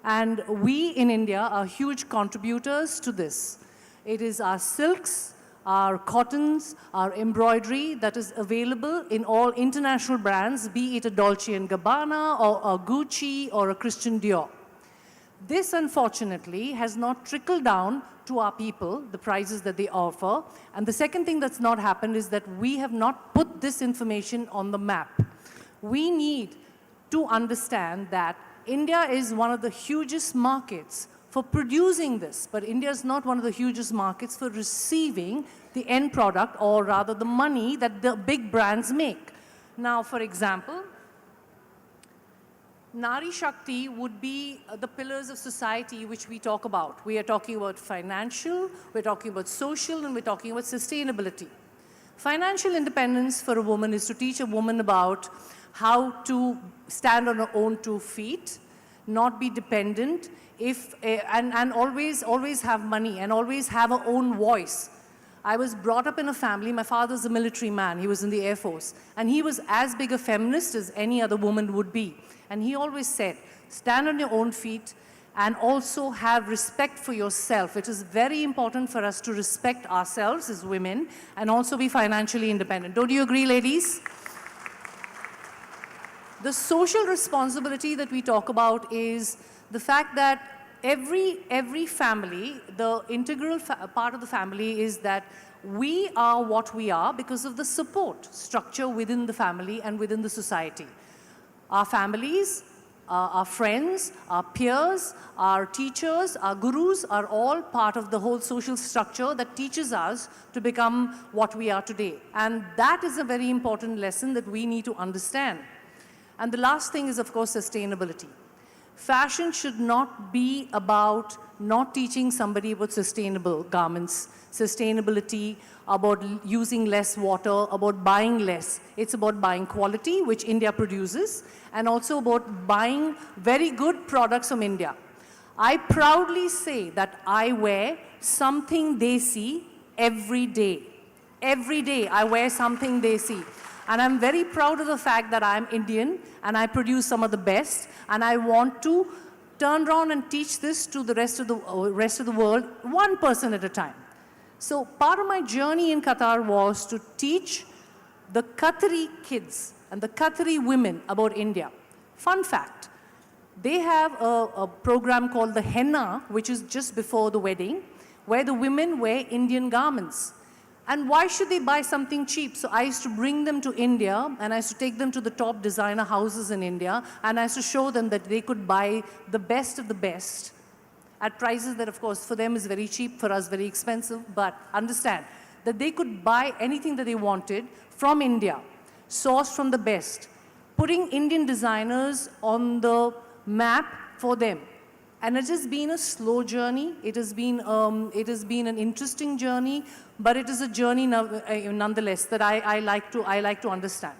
And we in India are huge contributors to this. It is our silks, our cottons, our embroidery that is available in all international brands, be it a Dolce & Gabbana or a Gucci or a Christian Dior. This, unfortunately, has not trickled down to our people, the prices that they offer. And the second thing that's not happened is that we have not put this information on the map. We need to understand that India is one of the hugest markets for producing this, but India is not one of the hugest markets for receiving the end product, or rather the money that the big brands make. Now, for example, Nari Shakti would be the pillars of society which we talk about. We are talking about financial, we're talking about social, and we're talking about sustainability. Financial independence for a woman is to teach a woman about how to stand on her own 2 feet, not be dependent, and always have money and always have her own voice. I was brought up in a family, my father's a military man, he was in the Air Force, and he was as big a feminist as any other woman would be. And he always said, stand on your own feet and also have respect for yourself. It is very important for us to respect ourselves as women and also be financially independent. Don't you agree, ladies? The social responsibility that we talk about is the fact that every family, the integral part of the family is that we are what we are because of the support structure within the family and within the society. Our families, our friends, our peers, our teachers, our gurus are all part of the whole social structure that teaches us to become what we are today. And that is a very important lesson that we need to understand. And the last thing is, of course, sustainability. Fashion should not be about not teaching somebody about sustainable garments, sustainability, about using less water, about buying less. It's about buying quality, which India produces, and also about buying very good products from India. I proudly say that I wear something desi every day. Every day I wear something desi. And I'm very proud of the fact that I'm Indian and I produce some of the best, and I want to turn around and teach this to the rest of the world, one person at a time. So part of my journey in Qatar was to teach the Qatari kids and the Qatari women about India. Fun fact, they have a program called the Henna, which is just before the wedding, where the women wear Indian garments. And why should they buy something cheap? So I used to bring them to India, and I used to take them to the top designer houses in India, and I used to show them that they could buy the best of the best at prices that, of course, for them is very cheap, for us very expensive, but understand that they could buy anything that they wanted from India, sourced from the best, putting Indian designers on the map for them. And it has been a slow journey. It has been an interesting journey, but it is a journey nonetheless that I like to understand.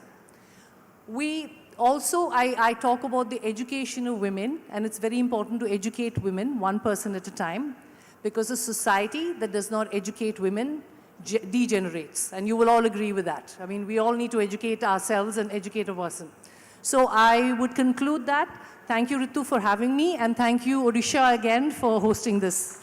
We also, I talk about the education of women, and it's very important to educate women, one person at a time, because a society that does not educate women degenerates, and you will all agree with that. I mean, we all need to educate ourselves and educate a person. So I would conclude that. Thank you, Ritu, for having me, and thank you, Odisha, again, for hosting this.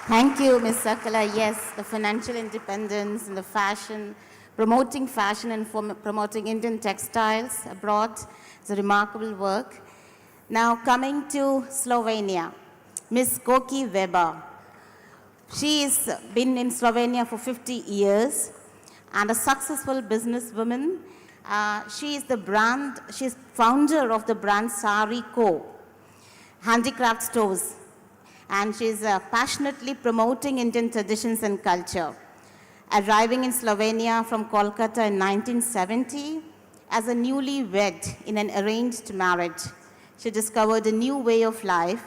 Thank you, Ms. Sakala. Yes, the financial independence and the fashion, promoting fashion and promoting Indian textiles abroad is a remarkable work. Now coming to Slovenia, Ms. Koki Weber. She's been in Slovenia for 50 years and a successful businesswoman. She's founder of the brand Sari Co. handicraft stores, and she's passionately promoting Indian traditions and culture. Arriving in Slovenia from Kolkata in 1970 as a newlywed in an arranged marriage, she discovered a new way of life.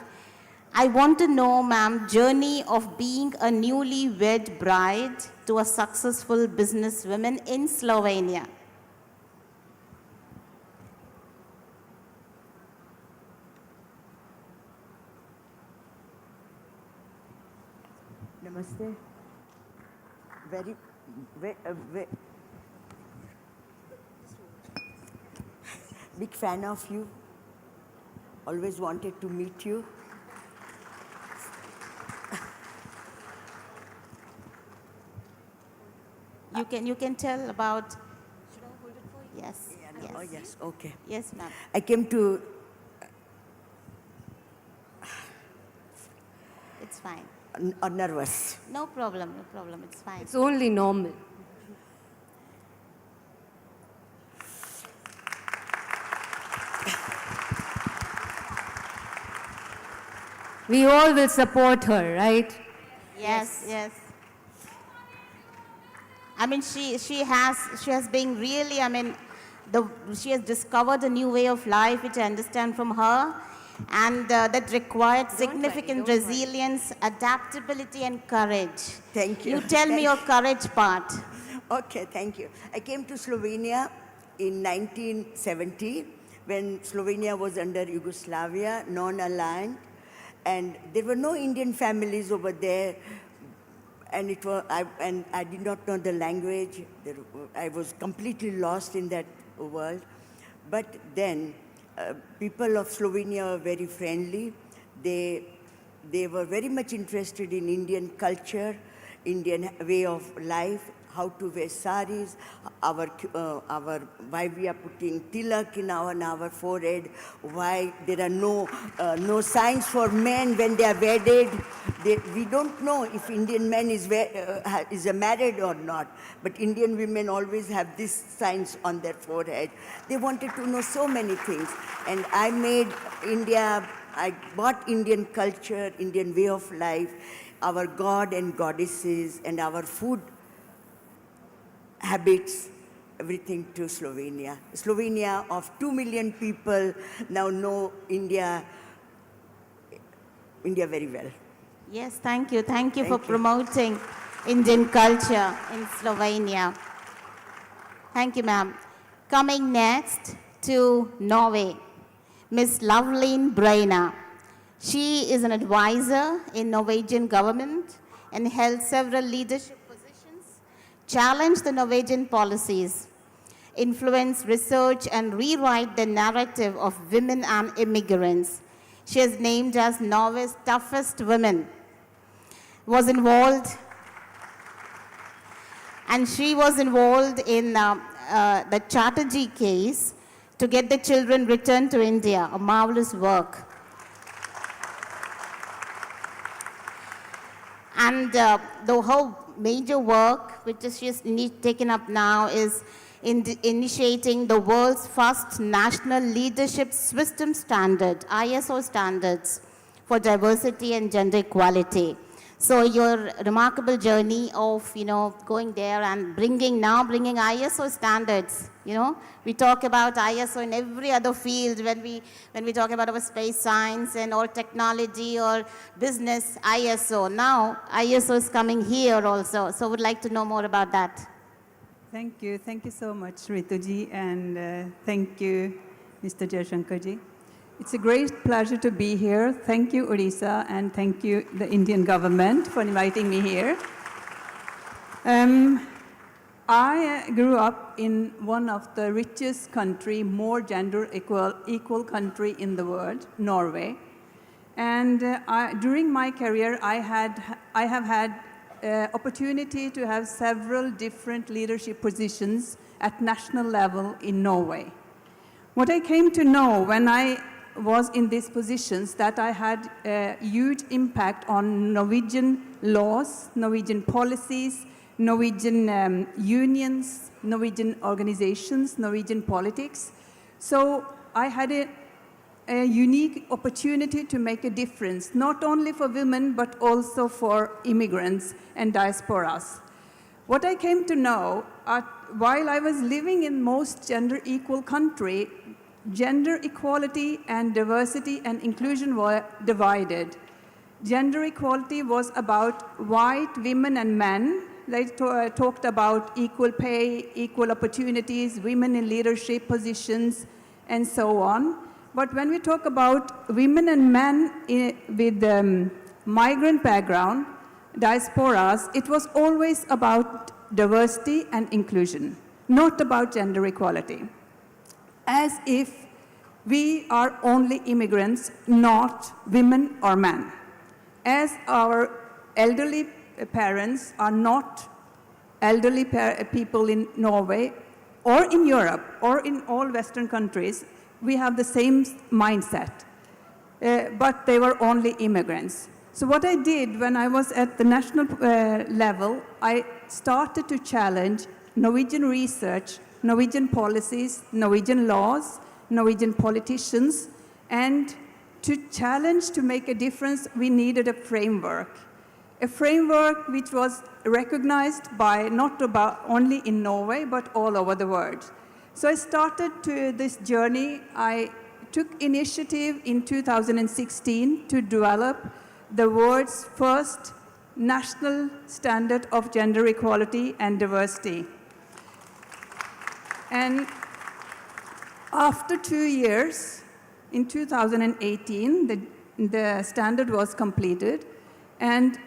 I want to know, ma'am, journey of being a newlywed bride to a successful businesswoman in Slovenia. Namaste. Very, big fan of you. Always wanted to meet you. You can tell about. Should I hold it for you? Yes. Yeah, no, Yes. Oh, yes, okay. Yes, ma'am. I came to, It's fine. nervous. No problem. No problem. It's fine. It's only normal. We all will support her, right? Yes, yes. I mean, she has been really, I mean, she has discovered a new way of life, which I understand from her, and that required significant resilience, adaptability, and courage. Thank you. You tell me your courage part. Okay, thank you. I came to Slovenia in 1970 when Slovenia was under Yugoslavia, non-aligned, and there were no Indian families over there, and I did not know the language. I was completely lost in that world. But then people of Slovenia were very friendly. They were very much interested in Indian culture, Indian way of life, how to wear saris, why we are putting tilak in our forehead, why there are no signs for men when they are wedded. We don't know if Indian man is married or not, but Indian women always have these signs on their forehead. They wanted to know so many things, and I bought Indian culture, Indian way of life, our god and goddesses, and our food habits, everything to Slovenia. Slovenia of 2 million people now know India very well. Yes, thank you. Thank you for promoting Indian culture in Slovenia. Thank you, ma'am. Coming next to Norway, Miss Loveline Breina. She is an advisor in Norwegian government and held several leadership positions, challenged the Norwegian policies, influence research and rewrite the narrative of women and immigrants. She is named as Norway's toughest woman. Was involved, and she was involved in the Chatterjee case to get the children returned to India, a marvelous work. And the whole major work, which she has taken up now, is initiating the world's first national leadership system standard, ISO standards, for diversity and gender equality. So your remarkable journey of, going there and bringing ISO standards, we talk about ISO in every other field when we talk about our space science and or technology or business, ISO. Now ISO is coming here also. So would like to know more about that. Thank you so much, Rituji, and thank you, Mr. Jayashankarji. It's a great pleasure to be here. Thank you, Odisha, and thank you, the Indian government, for inviting me here. I grew up in one of the richest country, more gender equal country in the world, Norway. And during my career, I have had opportunity to have several different leadership positions at national level in Norway. What I came to know when I was in these positions, that I had a huge impact on Norwegian laws, Norwegian policies, Norwegian unions, Norwegian organizations, Norwegian politics. So I had a unique opportunity to make a difference, not only for women, but also for immigrants and diasporas. What I came to know, while I was living in most gender equal country, gender equality and diversity and inclusion were divided. Gender equality was about white women and men. They talked about equal pay, equal opportunities, women in leadership positions, and so on. But when we talk about women and men with migrant background, diasporas, it was always about diversity and inclusion, not about gender equality. As if we are only immigrants, not women or men. As our elderly parents are not elderly people in Norway or in Europe or in all Western countries, we have the same mindset, but they were only immigrants. So what I did when I was at the national level, I started to challenge Norwegian research, Norwegian policies, Norwegian laws, Norwegian politicians, and to challenge to make a difference, we needed a framework which was recognized by not about only in Norway, but all over the world. So I started this journey. I took initiative in 2016 to develop the world's first national standard of gender equality and diversity. And after 2 years, in 2018, the standard was completed, and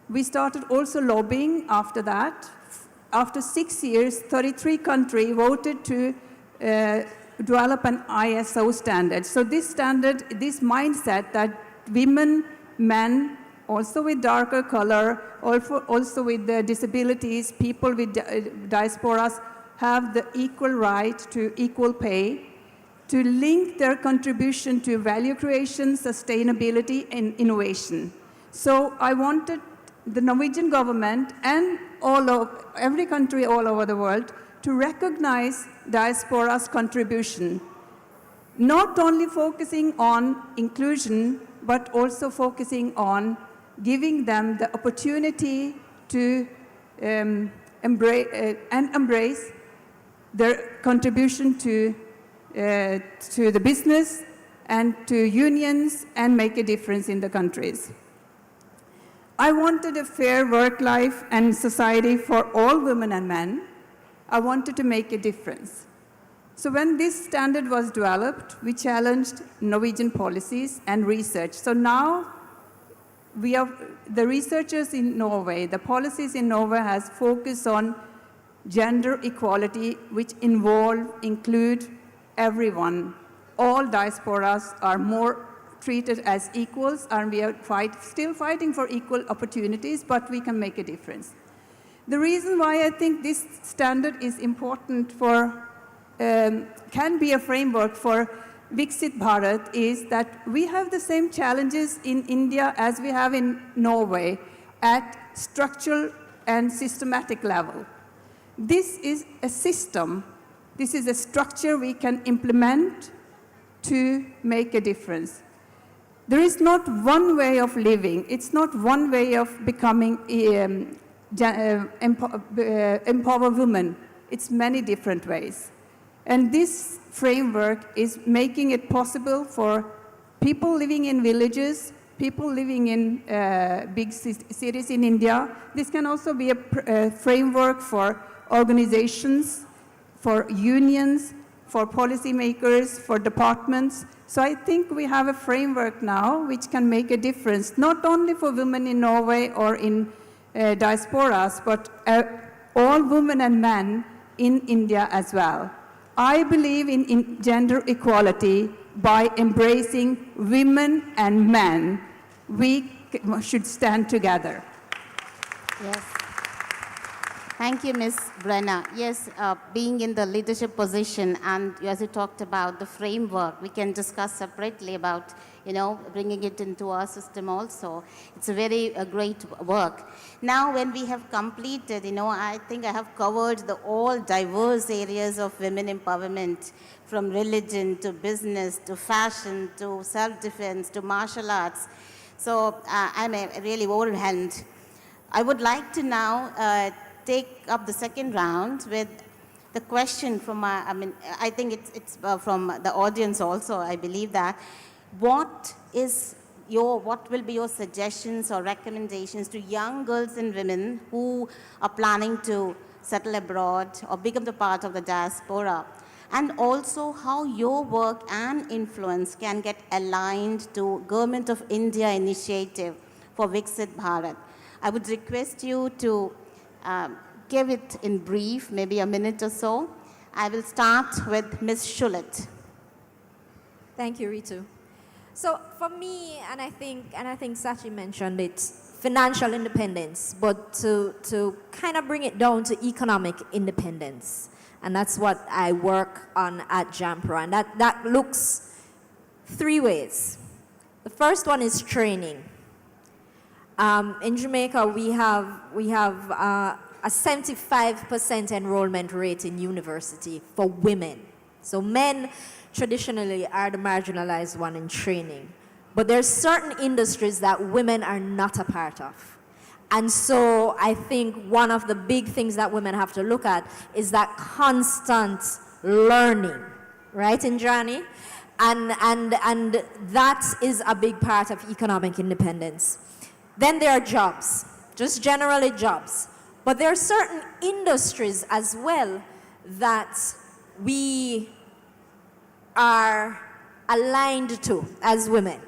we started also lobbying after that. After 6 years, 33 countries voted to develop an ISO standard. So this standard, this mindset that women, men, also with darker color, also with disabilities, people with diasporas, have the equal right to equal pay, to link their contribution to value creation, sustainability, and innovation. So I wanted the Norwegian government and every country all over the world to recognize diaspora's contribution, not only focusing on inclusion, but also focusing on giving them the opportunity to embrace their contribution to the business and to unions and make a difference in the countries. I wanted a fair work life and society for all women and men. I wanted to make a difference. So when this standard was developed, we challenged Norwegian policies and research. So now the researchers in Norway, the policies in Norway has focused on gender equality, which include everyone. All diasporas are more treated as equals, and we are still fighting for equal opportunities, but we can make a difference. The reason why I think this standard is important can be a framework for Viksit Bharat is that we have the same challenges in India as we have in Norway at structural and systematic level. This is a system, this is a structure we can implement to make a difference. There is not one way of living, it's not one way of becoming empower women, it's many different ways. And this framework is making it possible for people living in villages, people living in big cities in India. This can also be a framework for organizations, for unions, for policymakers, for departments. So I think we have a framework now which can make a difference, not only for women in Norway or in diasporas, but all women and men in India as well. I believe in gender equality by embracing women and men. We should stand together. Yes. Thank you, Ms. Brenna. Yes, being in the leadership position, and as you talked about the framework, we can discuss separately about, bringing it into our system also. It's a very great work. Now, when we have completed, I think I have covered all diverse areas of women empowerment, from religion to business to fashion to self-defense to martial arts. So I'm really overwhelmed. I would like to now take up the second round with the question from I think it's from the audience also, I believe that. What will be your suggestions or recommendations to young girls and women who are planning to settle abroad or become the part of the diaspora? And also how your work and influence can get aligned to Government of India initiative for Viksit Bharat. I would request you to give it in brief, maybe a minute or so. I will start with Ms. Shulet. Thank you, Ritu. So for me, and I think Sachi mentioned it, financial independence, but to kind of bring it down to economic independence. And that's what I work on at Diaspora. And that looks 3 ways. The first one is training. In Jamaica, we have a 75% enrollment rate in university for women. So men traditionally are the marginalized one in training. But there's certain industries that women are not a part of. And so I think one of the big things that women have to look at is that constant learning, right, Indrani? And that is a big part of economic independence. Then there are jobs, just generally jobs. But there are certain industries as well that we are aligned to as women.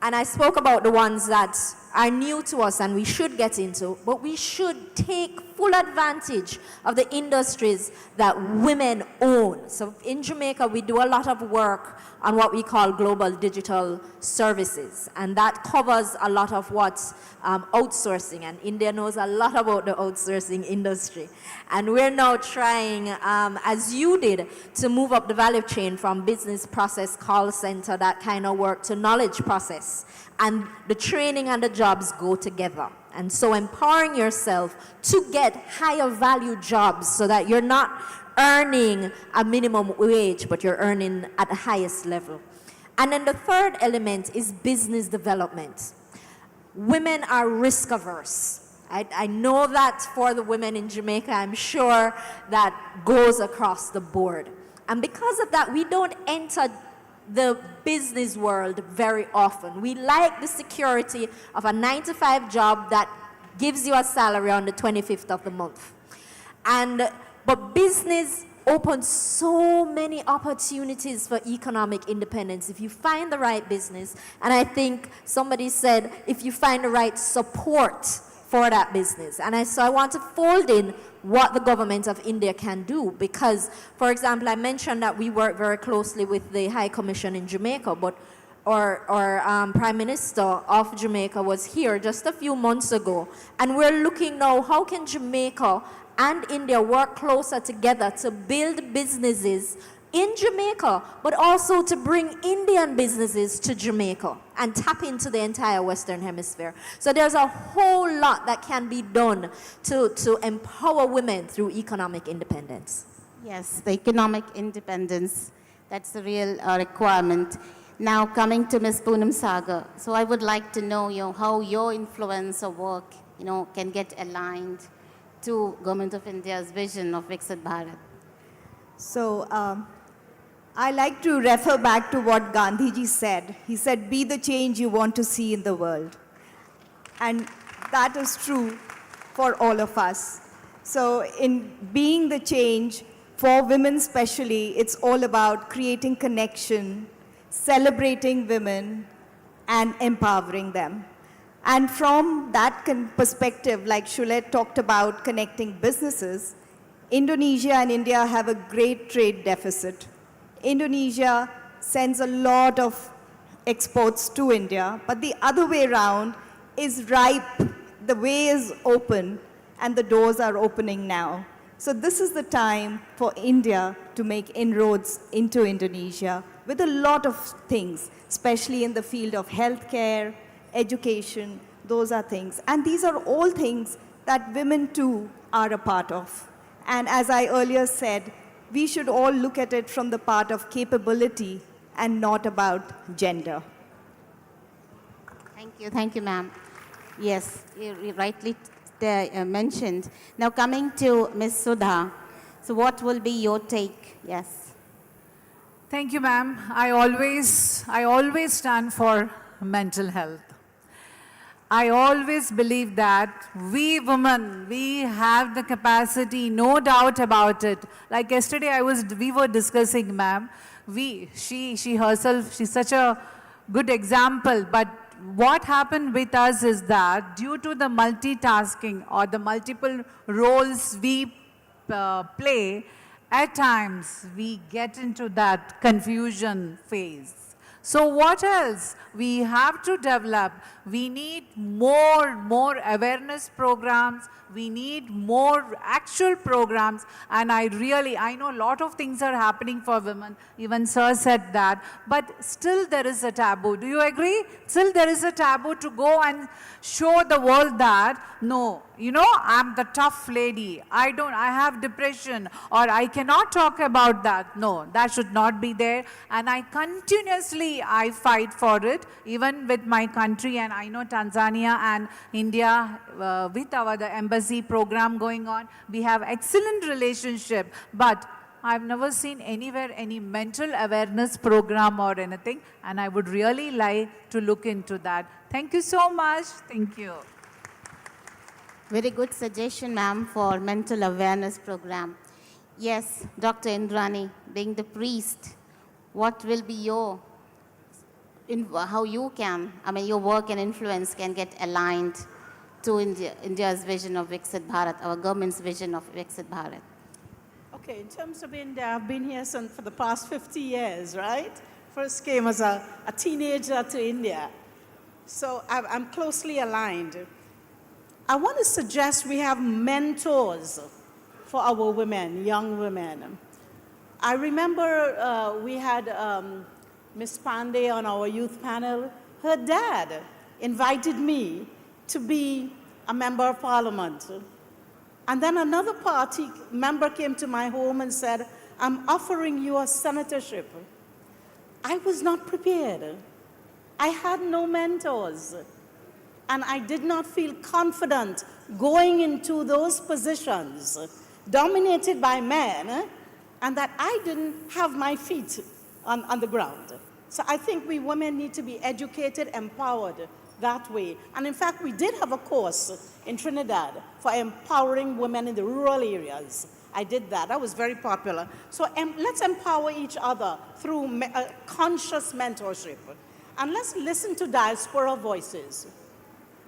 And I spoke about the ones that are new to us and we should get into, but we should take full advantage of the industries that women own. So in Jamaica, we do a lot of work on what we call global digital services, and that covers a lot of what's outsourcing, and India knows a lot about the outsourcing industry. And we're now trying, as you did, to move up the value chain from business process, call center, that kind of work, to knowledge process. And the training and the jobs go together. And so empowering yourself to get higher value jobs so that you're not earning a minimum wage, but you're earning at the highest level. And then the third element is business development. Women are risk averse. I know that for the women in Jamaica, I'm sure that goes across the board. And because of that, we don't enter the business world very often. We like the security of a 9-to-5 job that gives you a salary on the 25th of the month. But business opens so many opportunities for economic independence if you find the right business. And I think somebody said, if you find the right support for that business. So I want to fold in what the government of India can do, because, for example, I mentioned that we work very closely with the High Commission in Jamaica, but our Prime Minister of Jamaica was here just a few months ago, and we're looking now, how can Jamaica and India work closer together to build businesses in Jamaica, but also to bring Indian businesses to Jamaica and tap into the entire Western Hemisphere. So there's a whole lot that can be done to empower women through economic independence. Yes, the economic independence, that's the real requirement. Now coming to Ms. Poonam Sagar. So I would like to know how your influence or work can get aligned to Government of India's vision of Viksit Bharat. So I like to refer back to what Gandhiji said. He said, be the change you want to see in the world. And that is true for all of us. So in being the change, for women especially, it's all about creating connection, celebrating women, and empowering them. And from that perspective, like Shulet talked about connecting businesses, Indonesia and India have a great trade deficit. Indonesia sends a lot of exports to India, but the other way around is ripe. The way is open, and the doors are opening now. So this is the time for India to make inroads into Indonesia with a lot of things, especially in the field of healthcare, education. Those are things. And these are all things that women too are a part of. And as I earlier said, we should all look at it from the part of capability and not about gender. Thank you, ma'am. Yes, you rightly mentioned. Now coming to Ms. Sudha. So what will be your take? Yes. Thank you, ma'am. I always stand for mental health. I always believe that we women, we have the capacity, no doubt about it. Like yesterday we were discussing, ma'am, she herself, she's such a good example, but what happened with us is that due to the multitasking or the multiple roles we play, at times we get into that confusion phase. So what else? We have to develop. We need more awareness programs. We need more actual programs. And I know a lot of things are happening for women. Even Sir said that. But still there is a taboo. Do you agree? Still there is a taboo to go and show the world that, no, you know, I'm the tough lady. I have depression, or I cannot talk about that. No, that should not be there. And I fight for it, even with my country. And I know Tanzania and India, with the embassy program going on, we have excellent relationship. But I've never seen anywhere any mental awareness program or anything. And I would really like to look into that. Thank you so much. Thank you. Very good suggestion, ma'am, for mental awareness program. Yes, Dr. Indrani, being the priest, what will be your, how you can, your work and influence can get aligned to India's vision of Viksit Bharat, our government's vision of Viksit Bharat? Okay, in terms of India, I've been here for the past 50 years, right? First came as a teenager to India. So I'm closely aligned. I want to suggest we have mentors for our women, young women. I remember we had Miss Pandey on our youth panel. Her dad invited me to be a member of parliament. And then another party member came to my home and said, I'm offering you a senatorship. I was not prepared. I had no mentors. And I did not feel confident going into those positions dominated by men, and that I didn't have my feet on the ground. So I think we women need to be educated, empowered that way. And in fact, we did have a course in Trinidad for empowering women in the rural areas. I did that. That was very popular. So let's empower each other through conscious mentorship. And let's listen to diaspora voices.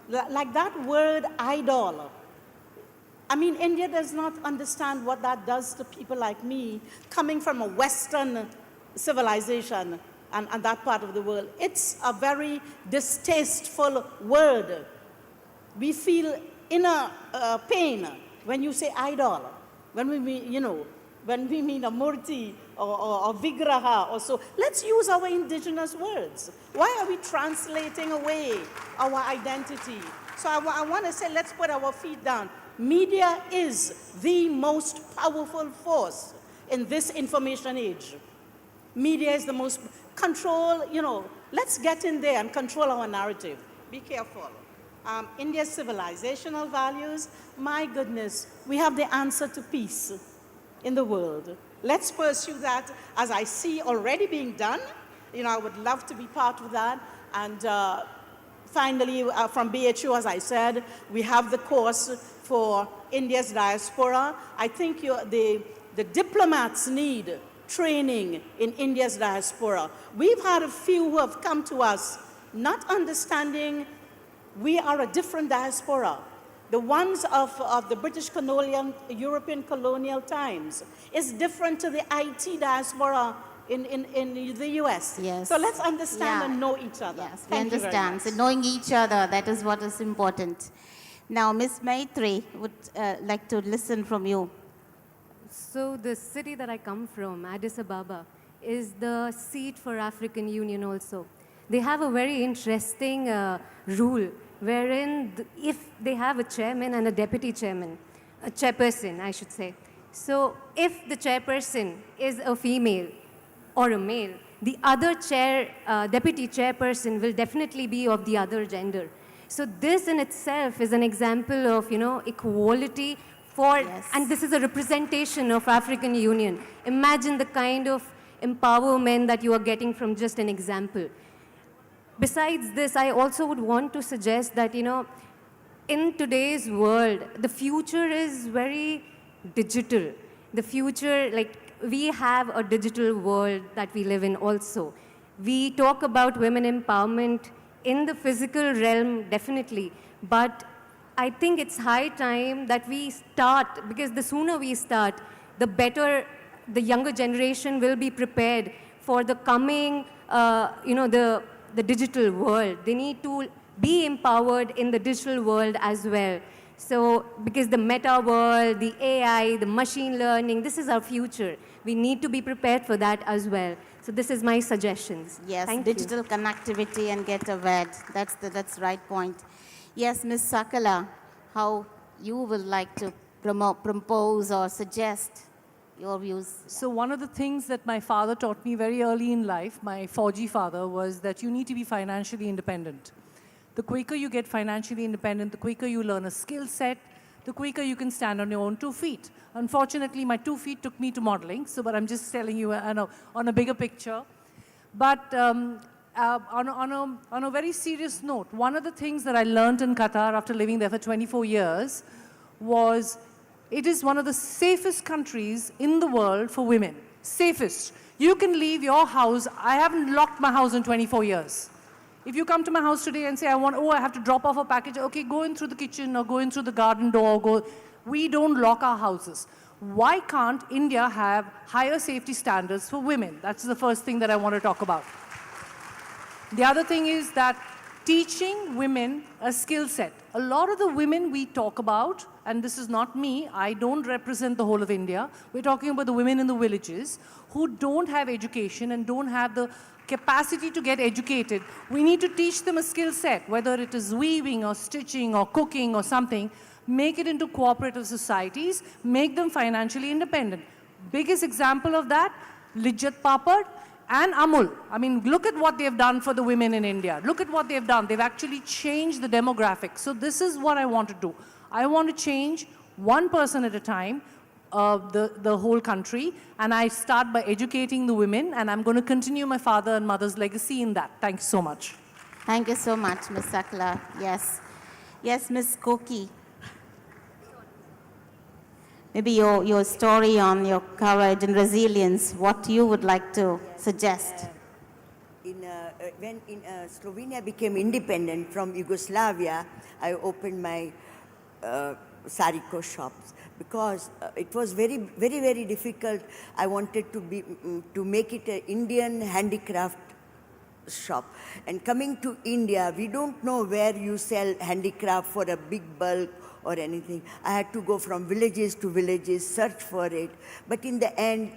Like that word idol. India does not understand what that does to people like me, coming from a Western civilization and that part of the world. It's a very distasteful word. We feel inner pain when you say idol, when we mean, when we mean a murti or vigraha or so. Let's use our indigenous words. Why are we translating away our identity? So I want to say, let's put our feet down. Media is the most powerful force in this information age. Media is the most let's get in there and control our narrative. Be careful. India's civilizational values, my goodness, we have the answer to peace in the world. Let's pursue that, as I see already being done. I would love to be part of that. And finally, from BHU, as I said, we have the course for India's diaspora. I think the diplomats need training in India's diaspora. We've had a few who have come to us not understanding we are a different diaspora. The ones of the British colonial, European colonial times is different to the IT diaspora in the US. Yes. So let's understand and know each other. Yes, we understand. So knowing each other, that is what is important. Now, Ms. Maitri would like to listen from you. So the city that I come from, Addis Ababa, is the seat for African Union also. They have a very interesting rule wherein if they have a chairman and a deputy chairman, a chairperson, I should say. So if the chairperson is a female or a male, the other deputy chairperson will definitely be of the other gender. So this in itself is an example of, equality for, and this is a representation of African Union. Imagine the kind of empowerment that you are getting from just an example. Besides this, I also would want to suggest that, in today's world, the future is very digital. The future, we have a digital world that we live in also. We talk about women empowerment in the physical realm, definitely. But I think it's high time that we start, because the sooner we start, the better the younger generation will be prepared for the coming, the digital world. They need to be empowered in the digital world as well. So, because the meta world, the AI, the machine learning, this is our future. We need to be prepared for that as well. So this is my suggestions. Yes, Thank digital you. connectivity and get aware. That's the right point. Yes, Ms. Sakala, how you would like to propose or suggest your views? So one of the things that my father taught me very early in life, my 4G father, was that you need to be financially independent. The quicker you get financially independent, the quicker you learn a skill set, the quicker you can stand on your own 2 feet. Unfortunately, my 2 feet took me to modeling, but I'm just telling you on a bigger picture. But on a very serious note, one of the things that I learned in Qatar after living there for 24 years was it is one of the safest countries in the world for women. Safest. You can leave your house. I haven't locked my house in 24 years. If you come to my house today and say, I have to drop off a package, okay, go in through the kitchen or go in through the garden door. We don't lock our houses. Why can't India have higher safety standards for women? That's the first thing that I want to talk about. The other thing is that teaching women a skill set. A lot of the women we talk about, and this is not me, I don't represent the whole of India. We're talking about the women in the villages who don't have education and don't have the capacity to get educated. We need to teach them a skill set, whether it is weaving or stitching or cooking or something, make it into cooperative societies, make them financially independent. Biggest example of that, Lijjat Papad and Amul. I mean, look at what they've done for the women in India. Look at what they've done. They've actually changed the demographics. So this is what I want to do. I want to change one person at a time, the whole country, and I start by educating the women, and I'm going to continue my father and mother's legacy in that. Thank you so much. Thank you so much, Ms. Sakala. Yes. Yes, Ms. Koki. Maybe your story on your courage and resilience, what you would like to suggest. When Slovenia became independent from Yugoslavia, I opened my sariko shops because it was very, very, very difficult. I wanted to make it an Indian handicraft shop. And coming to India, we don't know where you sell handicraft for a big bulk or anything. I had to go from villages to villages, search for it. But in the end,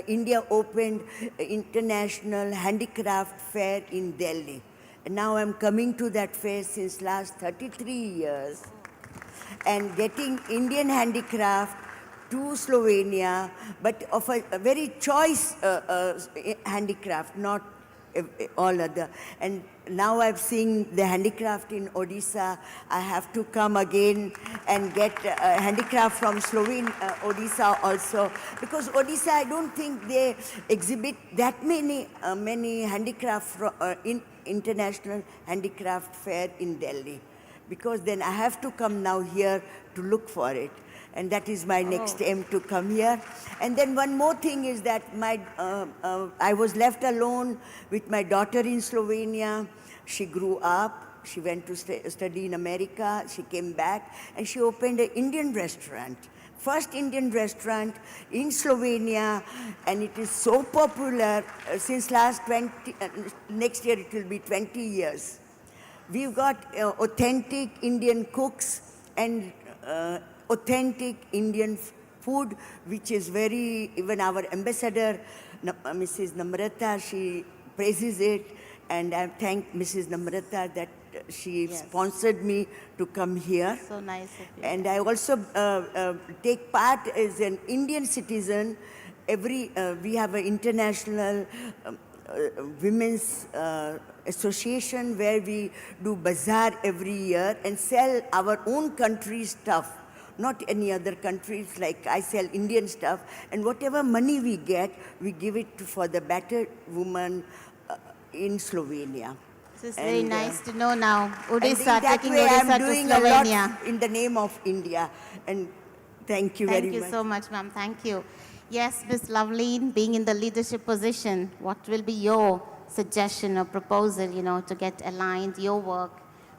India opened International Handicraft Fair in Delhi. And now I'm coming to that fair since last 33 years. And getting Indian handicraft to Slovenia, but of a very choice handicraft, not all other. And now I've seen the handicraft in Odisha. I have to come again and get handicraft from Slovenia, Odisha also. Because Odisha, I don't think they exhibit that many handicraft in International Handicraft Fair in Delhi. Because then I have to come now here to look for it. And that is my next aim, to come here. And then one more thing is that I was left alone with my daughter in Slovenia. She grew up. She went to study in America. She came back and she opened an Indian restaurant. First Indian restaurant in Slovenia, and it is so popular since next year it will be 20 years. We've got authentic Indian cooks and authentic Indian food, which is even our ambassador, Mrs. Namrata, she praises it, and I thank Mrs. Namrata that she sponsored me to come here. So nice of you. And I also take part as an Indian citizen. We have an international women's association where we do bazaar every year and sell our own country stuff, not any other countries. Like I sell Indian stuff, and whatever money we get, we give it for the battered woman in Slovenia. This is very nice to know now. Odisha, taking Odisha I'm doing to Slovenia. A lot in the name of India, and thank you very much. Thank you so much, ma'am. Thank you. Yes, Ms. Loveleen, being in the leadership position, what will be your suggestion or proposal, to get aligned your work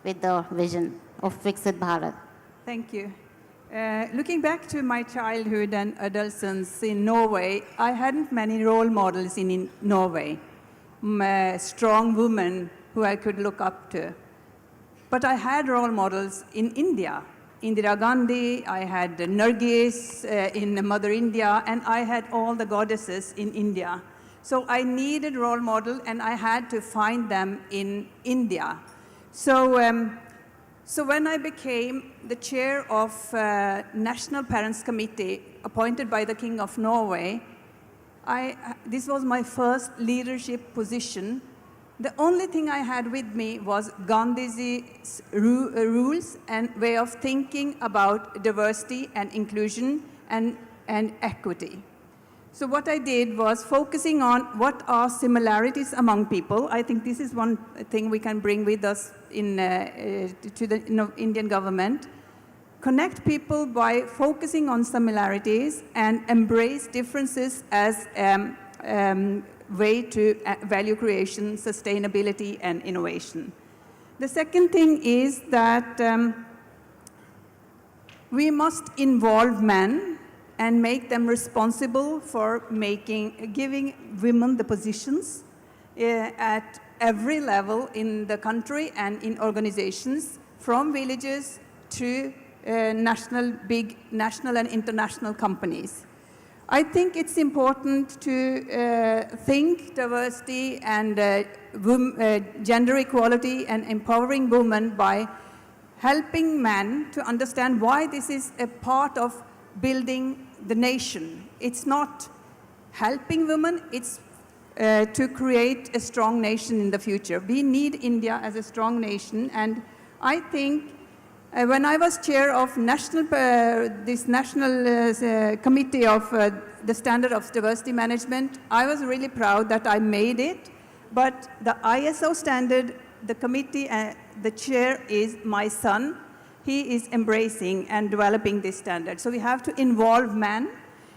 with the vision of Viksit Bharat? Thank you. Looking back to my childhood and adolescence in Norway, I hadn't many role models in Norway, strong women who I could look up to. But I had role models in India. Indira Gandhi, I had Nargis in Mother India, and I had all the goddesses in India. So I needed role model, and I had to find them in India. So when I became the chair of National Parents Committee appointed by the King of Norway, this was my first leadership position. The only thing I had with me was Gandhi's rules and way of thinking about diversity and inclusion and equity. So what I did was focusing on what are similarities among people. I think this is one thing we can bring with us to the Indian government. Connect people by focusing on similarities and embrace differences as way to value creation, sustainability, and innovation. The second thing is that we must involve men and make them responsible for giving women the positions at every level in the country and in organizations, from villages to big national and international companies. I think it's important to think diversity and gender equality and empowering women by helping men to understand why this is a part of building the nation. It's not helping women, it's to create a strong nation in the future. We need India as a strong nation, and I think when I was chair of this national committee of the standard of diversity management, I was really proud that I made it. But the ISO standard, the committee, the chair is my son. He is embracing and developing this standard. So we have to involve men.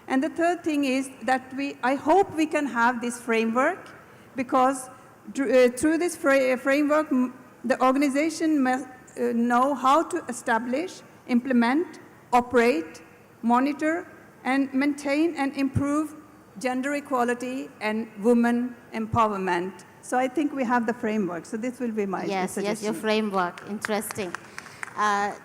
And the third thing is that I hope we can have this framework, because through this framework, the organization must know how to establish, implement, operate, monitor, and maintain and improve gender equality and women empowerment. So I think we have the framework. So this will be my suggestion. Yes, your framework. Interesting.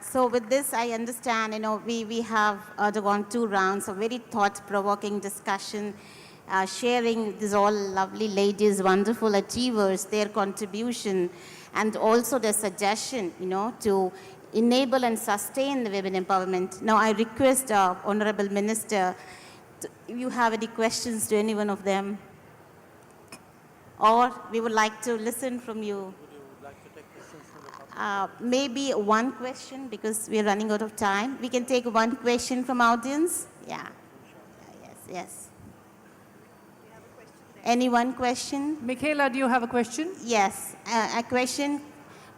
So with this, I understand, we have undergone 2 rounds of very thought-provoking discussion, sharing these all lovely ladies, wonderful achievers, their contribution, and also the suggestion, to enable and sustain the women empowerment. Now, I request our Honorable Minister, if you have any questions to any one of them, or we would like to listen from you. Would you like to take questions from the public? Maybe one question, because we are running out of time. We can take one question from audience. Yeah. Yes. Any one question? Michaela, do you have a question? Yes, a question.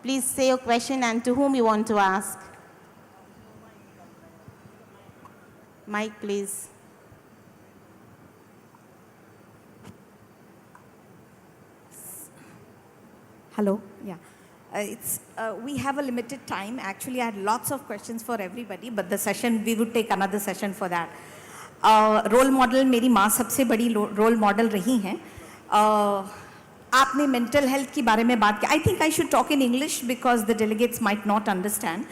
Please say your question and to whom you want to ask. Mike, please. Hello, yeah. We have a limited time. Actually, I had lots of questions for everybody, but the session, we would take another session for that. Role model मेरी माँ सबसे बड़ी role model रही हैं. आपने mental health के बारे में बात की. I think I should talk in English because the delegates might not understand.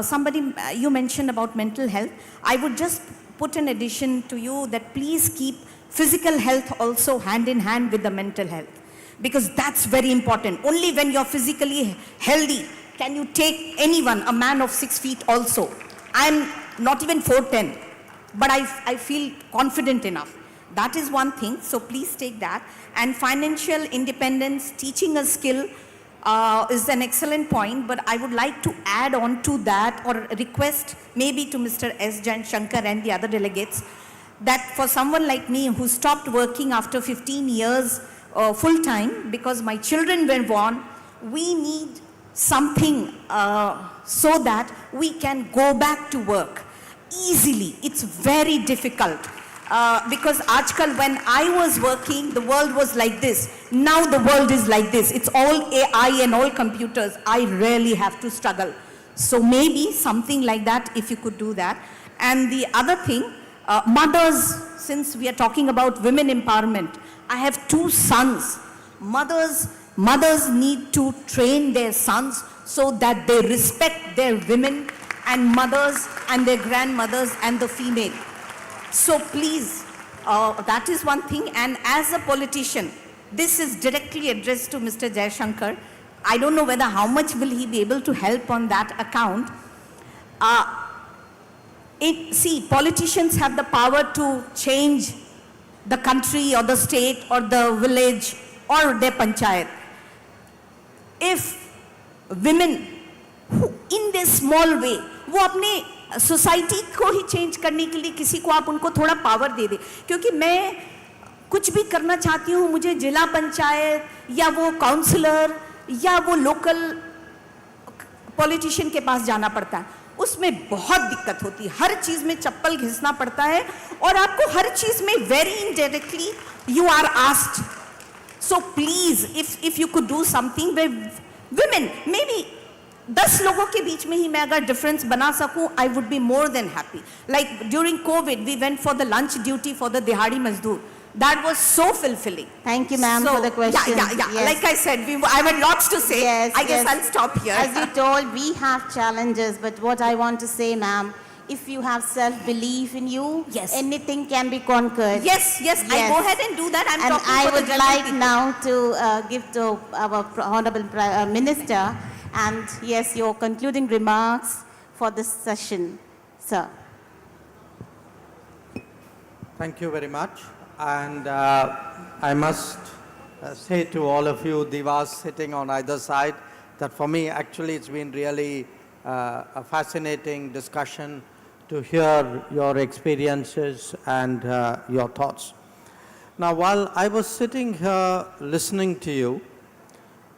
Somebody, you mentioned about mental health. I would just put an addition to you that please keep physical health also hand in hand with the mental health, because that's very important. Only when you're physically healthy can you take anyone, a man of 6 feet also. I'm not even 4'10", but I feel confident enough. That is one thing, so please take that. And financial independence, teaching a skill is an excellent point, but I would like to add on to that, or request maybe to Mr. S. Shankar and the other delegates, that for someone like me who stopped working after 15 years full-time because my children were born, we need something so that we can go back to work easily. It's very difficult. because aajkal when I was working, the world was like this. Now the world is like this. It's all AI and all computers. I really have to struggle. So maybe something like that, if you could do that. And the other thing, mothers, since we are talking about women empowerment, I have 2 sons. Mothers need to train their sons so that they respect their women and mothers and their grandmothers and the female. So please, that is one thing. And as a politician, this is directly addressed to Mr. Jaishankar. I don't know whether how much will he be able to help on that account. See, politicians have the power to change the country or the state or the village or their panchayat. If women who in their small way, वो अपने society को ही change करने के लिए किसी को आप उनको थोड़ा पावर दे दे, क्योंकि मैं कुछ भी करना चाहती हूँ, मुझे जिला पंचायत या वो काउंसलर या वो लोकल पॉलिटिशियन के पास जाना पड़ता है, उसमें बहुत दिक्कत होती है, हर चीज में चप्पल घिसना पड़ता है और आपको हर चीज में very indirectly you are asked. So please if you could do something with women, maybe 10 लोगों के बीच में ही मैं अगर डिफरेंस बना सकूं, I would be more than happy. Like during COVID, we went for the lunch duty for the Dihadi Mazdoor. That was so fulfilling. Thank you, ma'am, for the question. Yeah. Yes. Like I said, I have lots to say. Yes, I guess yes. I'll stop here. As you told, we have challenges, but what I want to say, ma'am, if you have self-belief in you, yes, anything can be conquered. Yes, I go ahead and do that. I'm and talking I for the would general like people. now to give to our Honorable Minister, and yes, your concluding remarks for this session, sir. Thank you very much. And I must say to all of you divas sitting on either side that for me actually it's been really a fascinating discussion to hear your experiences and your thoughts. Now while I was sitting here listening to you,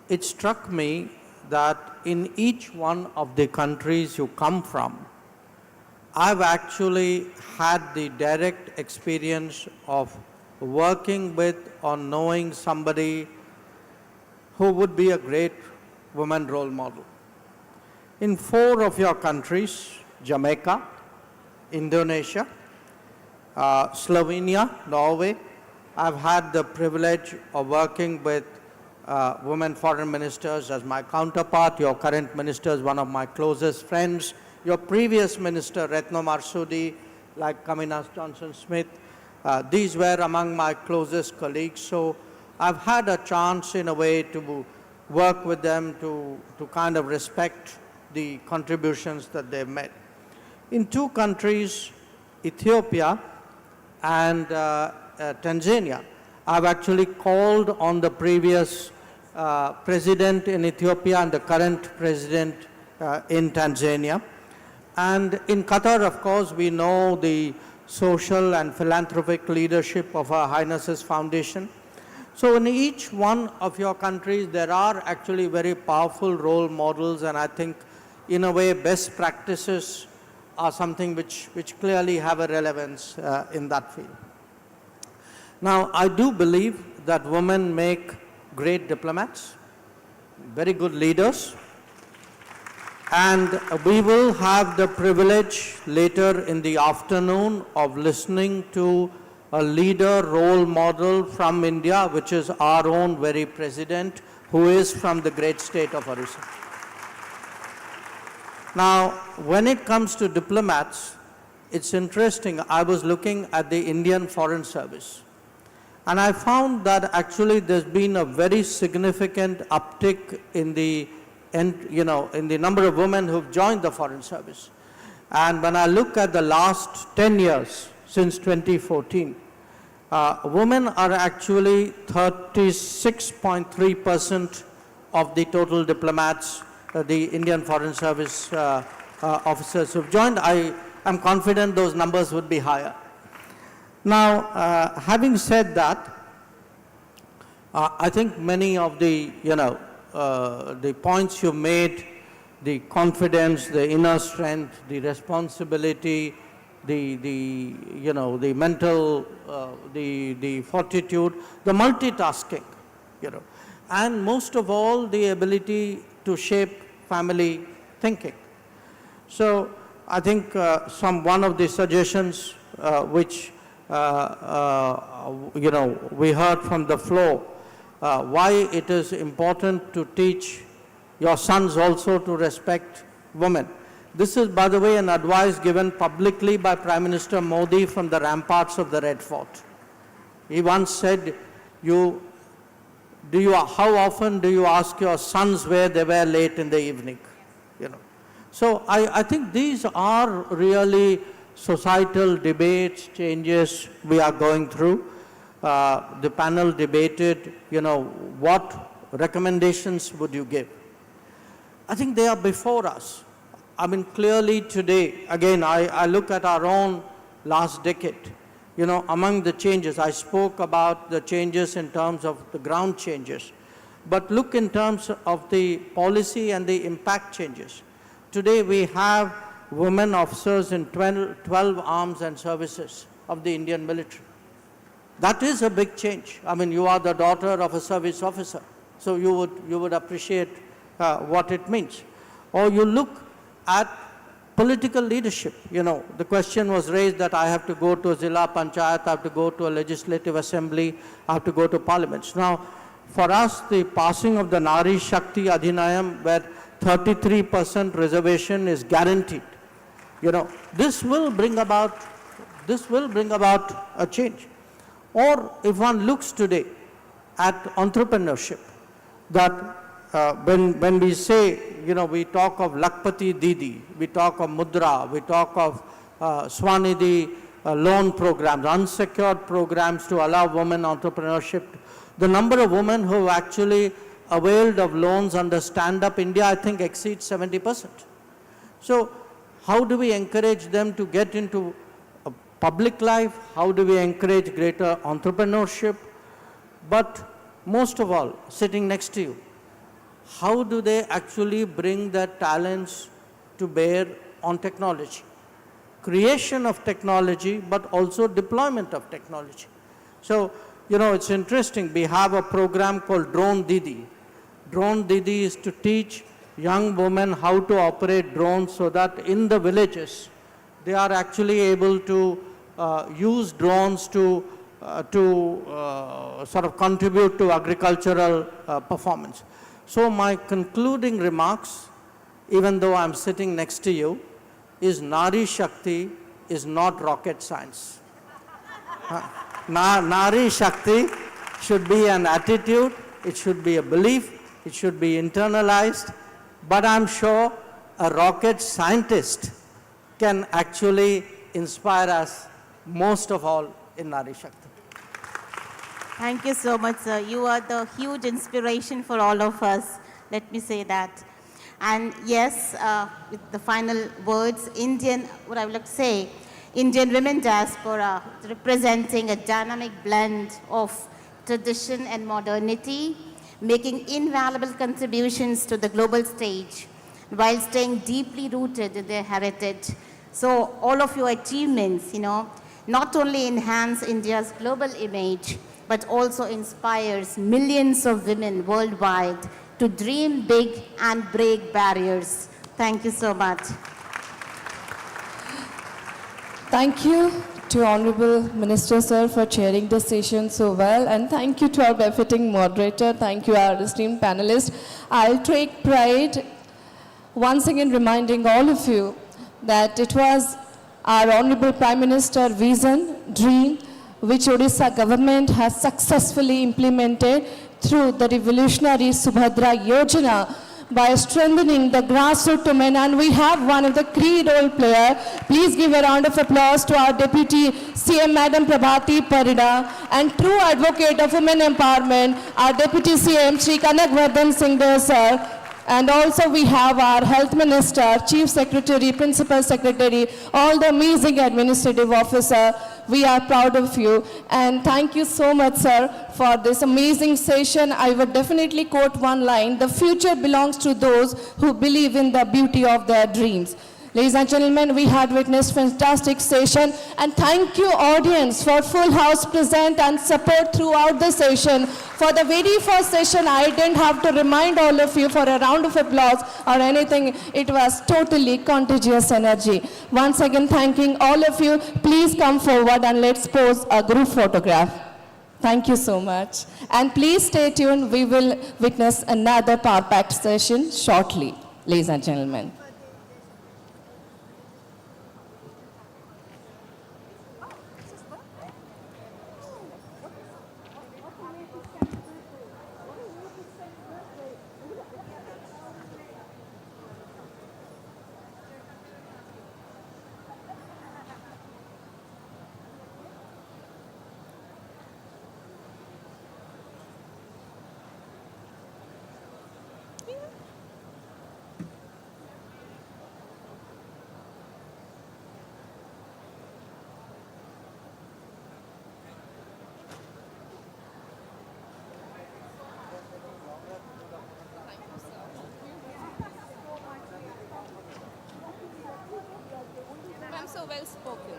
it struck me that in each one of the countries you come from, I've actually had the direct experience of working with or knowing somebody who would be a great woman role model. In 4 of your countries, Jamaica, Indonesia, Slovenia, Norway, I've had the privilege of working with women foreign ministers as my counterpart. Your current minister is one of my closest friends. Your previous minister, Retno Marsudi, like Kaminas Johnson-Smith, these were among my closest colleagues. So I've had a chance in a way to work with them to kind of respect the contributions that they've made. In 2 countries, Ethiopia and Tanzania, I've actually called on the previous president in Ethiopia and the current president in Tanzania. And in Qatar, of course, we know the social and philanthropic leadership of Her Highness's Foundation. So in each one of your countries, there are actually very powerful role models, and I think in a way best practices are something which clearly have a relevance in that field. Now, I do believe that women make great diplomats, very good leaders, and we will have the privilege later in the afternoon of listening to a leader role model from India, which is our own very president, who is from the great state of Orissa. Now, when it comes to diplomats, it's interesting. I was looking at the Indian Foreign Service, and I found that actually there's been a very significant uptick in the number of women who've joined the Foreign Service. And when I look at the last 10 years, since 2014, women are actually 36.3% of the total diplomats, the Indian Foreign Service officers who've joined. I am confident those numbers would be higher. Now, having said that, I think many of the, the points you made, the confidence, the inner strength, the responsibility, the mental, the fortitude, the multitasking, and most of all, the ability to shape family thinking. So I think one of the suggestions which we heard from the floor, why it is important to teach your sons also to respect women. This is, by the way, an advice given publicly by Prime Minister Modi from the ramparts of the Red Fort. He once said, how often do you ask your sons where they were late in the evening? So I think these are really societal debates, changes we are going through. The panel debated, what recommendations would you give? I think they are before us. I mean, clearly today, again, I look at our own last decade. Among the changes, I spoke about the changes in terms of the ground changes. But look in terms of the policy and the impact changes. Today we have women officers in 12 arms and services of the Indian military. That is a big change. I mean, you are the daughter of a service officer, so you would appreciate what it means. Or you look at political leadership. The question was raised that I have to go to a Zilla Panchayat, I have to go to a legislative assembly, I have to go to parliaments. Now, for us, the passing of the Nari Shakti Adhinayam, where 33% reservation is guaranteed, this will bring about a change. Or if one looks today at entrepreneurship, that when we say, we talk of Lakpati Didi, we talk of Mudra, we talk of Swanidhi loan programs, unsecured programs to allow women entrepreneurship, the number of women who have actually availed of loans under Stand Up India, I think exceeds 70%. So how do we encourage them to get into public life? How do we encourage greater entrepreneurship? But most of all, sitting next to you, how do they actually bring their talents to bear on technology? Creation of technology, but also deployment of technology. So, it's interesting. We have a program called Drone Didi. Drone Didi is to teach young women how to operate drones so that in the villages, they are actually able to use drones to sort of contribute to agricultural performance. So my concluding remarks, even though I'm sitting next to you, is Nari Shakti is not rocket science. Nari Shakti should be an attitude, it should be a belief, it should be internalized, but I'm sure a rocket scientist can actually inspire us most of all in Nari Shakti. Thank you so much, sir. You are the huge inspiration for all of us. Let me say that. And yes, with the final words, what I would like to say, Indian women diaspora representing a dynamic blend of tradition and modernity, making invaluable contributions to the global stage while staying deeply rooted in their heritage. So all of your achievements, not only enhance India's global image, but also inspires millions of women worldwide to dream big and break barriers. Thank you so much. Thank you to Honorable Minister Sir for chairing the session so well, and thank you to our befitting moderator. Thank you, our esteemed panelists. I'll take pride once again reminding all of you that it was our Honorable Prime Minister vision, dream, which Odisha government has successfully implemented through the revolutionary Subhadra Yojana by strengthening the grassroots women. And we have one of the key role players. Please give a round of applause to our Deputy CM Madam Prabhati Parida and true advocate of women empowerment, our Deputy CM Shri Kanak Vardhan Singh sir. And also we have our Health Minister, Chief Secretary, Principal Secretary, all the amazing administrative officer. We are proud of you. And thank you so much, sir, for this amazing session. I would definitely quote one line: the future belongs to those who believe in the beauty of their dreams. Ladies and gentlemen, we had witnessed fantastic session, and thank you audience for full house present and support throughout the session. For the very first session, I didn't have to remind all of you for a round of applause or anything. It was totally contagious energy. Once again, thanking all of you. Please come forward and let's pose a group photograph. Thank you so much. And please stay tuned. We will witness another power-packed session shortly, ladies and gentlemen. I'm so well spoken.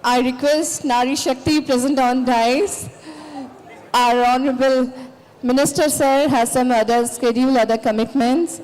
I request Nari Shakti present on dais. Our Honorable Minister Sir has some other schedule, other commitments.